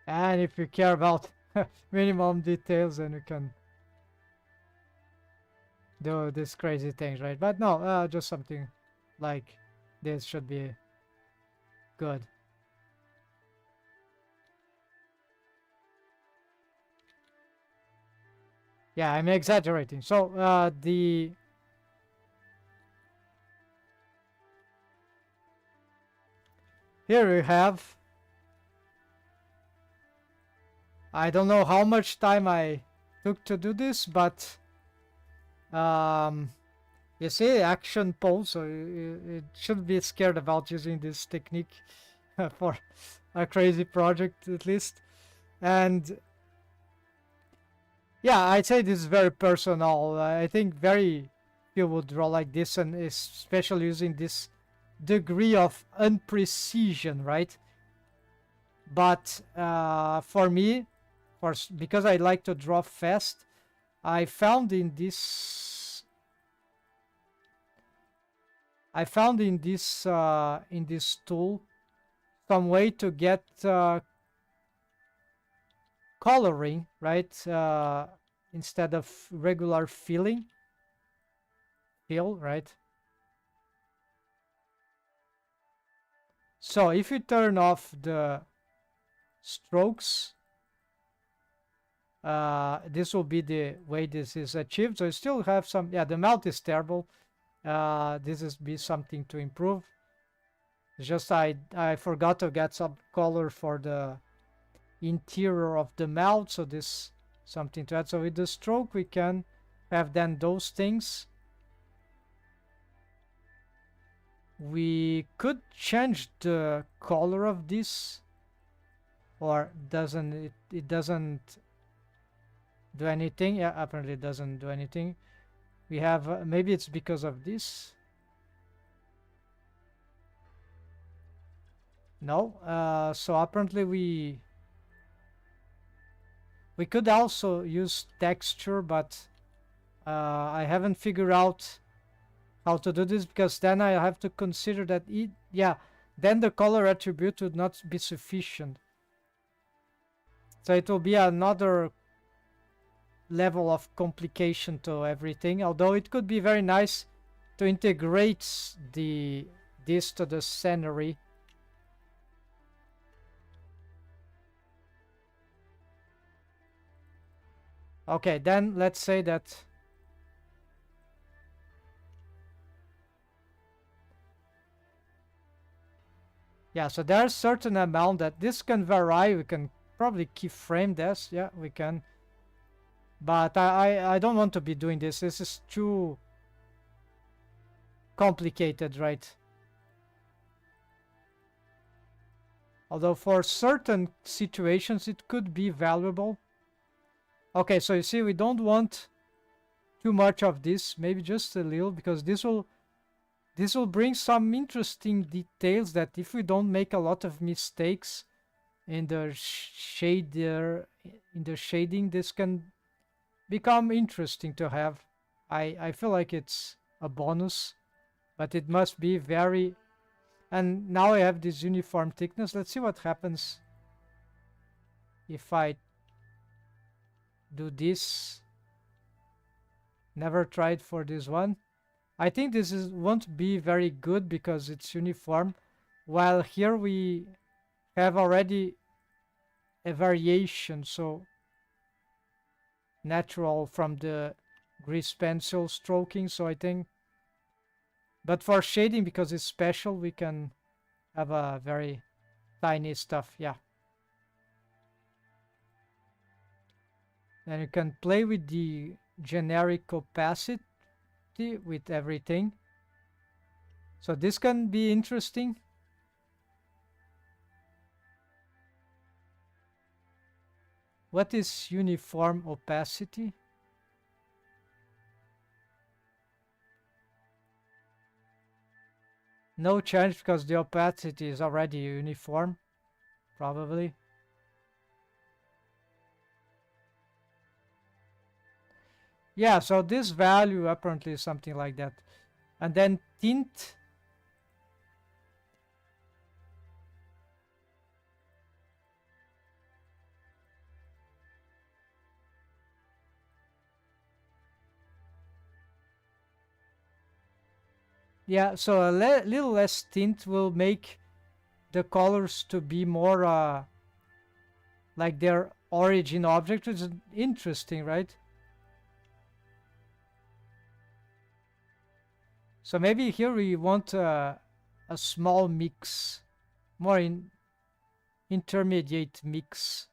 And if you care about minimum details, then you can do these crazy things, right? But no, just something like this should be good. Yeah, I'm exaggerating. So here we have, I don't know how much time I took to do this, but you see action pose, so you shouldn't be scared about using this technique for a crazy project at least. And yeah, I'd say this is very personal. I think very few would draw like this, and especially using this degree of unprecision, right? But for me, because I like to draw fast, I found in this tool some way to get coloring, right? Instead of regular fill, right? So if you turn off the strokes, this will be the way this is achieved. So you still have some, yeah, the mouth is terrible. This is be something to improve. It's just I forgot to get some color for the interior of the mouth, so this something to add. So with the stroke we can have then those things. We could change the color of this, or doesn't it doesn't do anything. Yeah, apparently it doesn't do anything. We have maybe it's because of this. No, so apparently we could also use texture, but I haven't figured out how to do this, because then I have to consider that then the color attribute would not be sufficient. So it will be another level of complication to everything, although it could be very nice to integrate this to the scenery. Okay, then let's say that yeah, so there's certain amount that this can vary. We can probably keyframe this. Yeah, we can. But I don't want to be doing this. This is too complicated, right? Although for certain situations it could be valuable. Okay, so you see we don't want too much of this, maybe just a little, because this will bring some interesting details that if we don't make a lot of mistakes in the shading, this can become interesting to have. I feel like it's a bonus, but it must be very. And now I have this uniform thickness. Let's see what happens if I do this. Never tried for this one. I think this won't be very good because it's uniform, while here we have already a variation, so natural from the grease pencil stroking. So I think, but for shading, because it's special, we can have a very tiny stuff. Yeah. And you can play with the generic opacity with everything. So this can be interesting. What is uniform opacity? No change because the opacity is already uniform, probably. Yeah, so this value apparently is something like that. And then tint. Yeah, so a little less tint will make the colors to be more like their origin object, which is interesting, right? So maybe here we want a small mix, more intermediate mix.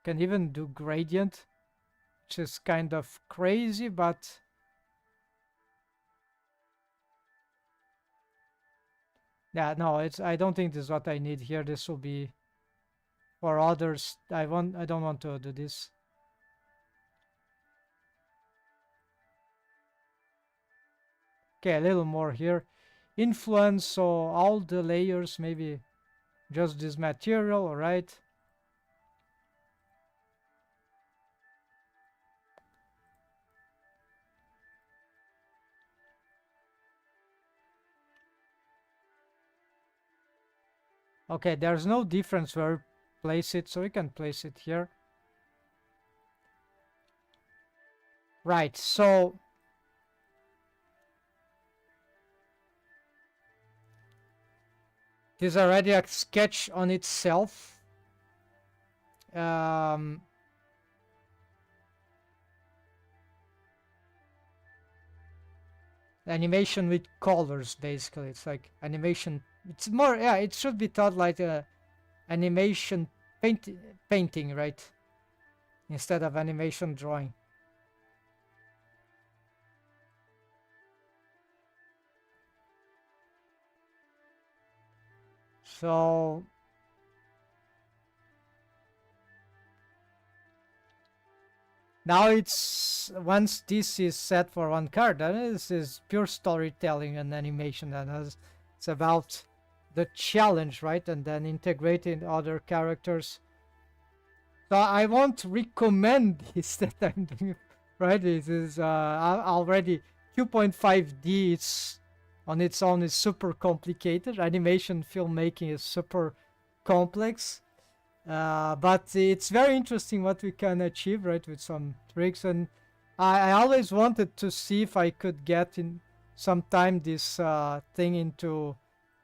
Can even do gradient, which is kind of crazy, but yeah, no, I don't think this is what I need here. This will be for others. I don't want to do this. Okay, a little more here. Influence, so all the layers, maybe just this material, all right? Okay, there's no difference where we place it, so we can place it here. Right, so this is already a sketch on itself. Animation with colors, basically. It's like animation. It's more, yeah, it should be thought like a animation painting, right? Instead of animation drawing. So now it's, once this is set for one card, then this is pure storytelling and animation, and it's about the challenge, right? And then integrating other characters. So I won't recommend this that I'm doing, right? This is already 2.5D. It's on its own is super complicated. Animation filmmaking is super complex. But it's very interesting what we can achieve, right, with some tricks. And I always wanted to see if I could get in some time this thing into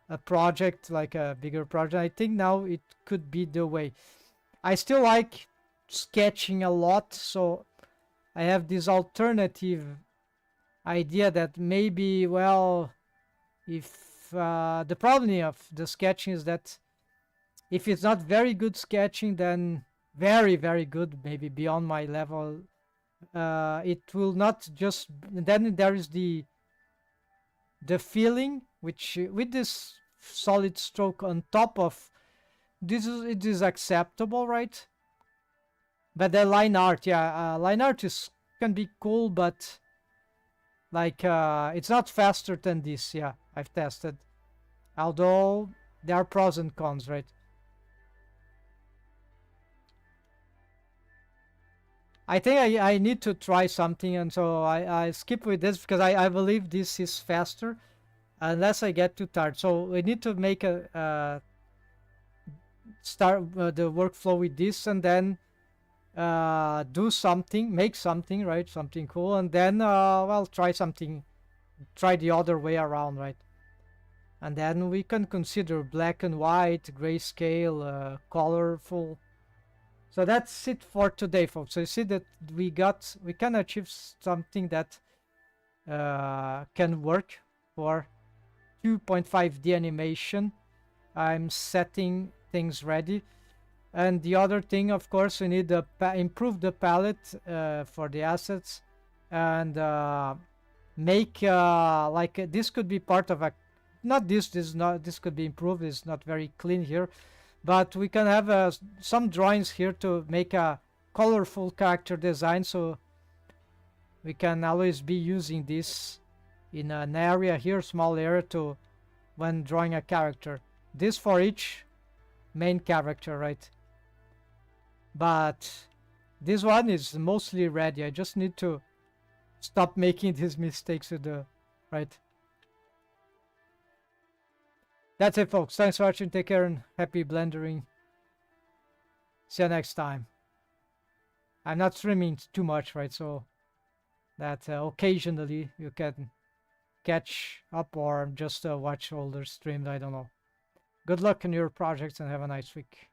a project, like a bigger project. I think now it could be the way. I still like sketching a lot, so I have this alternative idea that maybe, well, if the problem of the sketching is that if it's not very good sketching, then very, very good, maybe beyond my level, it will not just, then there is the feeling, which with this solid stroke on top of this, it is acceptable, right? But the line art, yeah, line art is can be cool, but like it's not faster than this. Yeah, I've tested. Although there are pros and cons, right? I think I need to try something, and so I skip with this because I believe this is faster unless I get too tired. So we need to make a start the workflow with this, and then do something, make something, right? Something cool, and then well, try something, try the other way around, right? And then we can consider black and white, grayscale, colorful. So that's it for today, folks. So you see that we can achieve something that can work for 2.5D animation. I'm setting things ready. And the other thing, of course, we need to improve the palette for the assets, and make like this could be part of a, not this, this could be improved. It's not very clean here, but we can have some drawings here to make a colorful character design, so we can always be using this in an area here, small area, to when drawing a character. This for each main character, right? But this one is mostly ready. I just need to stop making these mistakes with the right. That's it, folks. Thanks for watching. Take care and happy blendering. See you next time. I'm not streaming too much, right? So that occasionally you can catch up or just watch older streams. I don't know. Good luck in your projects and have a nice week.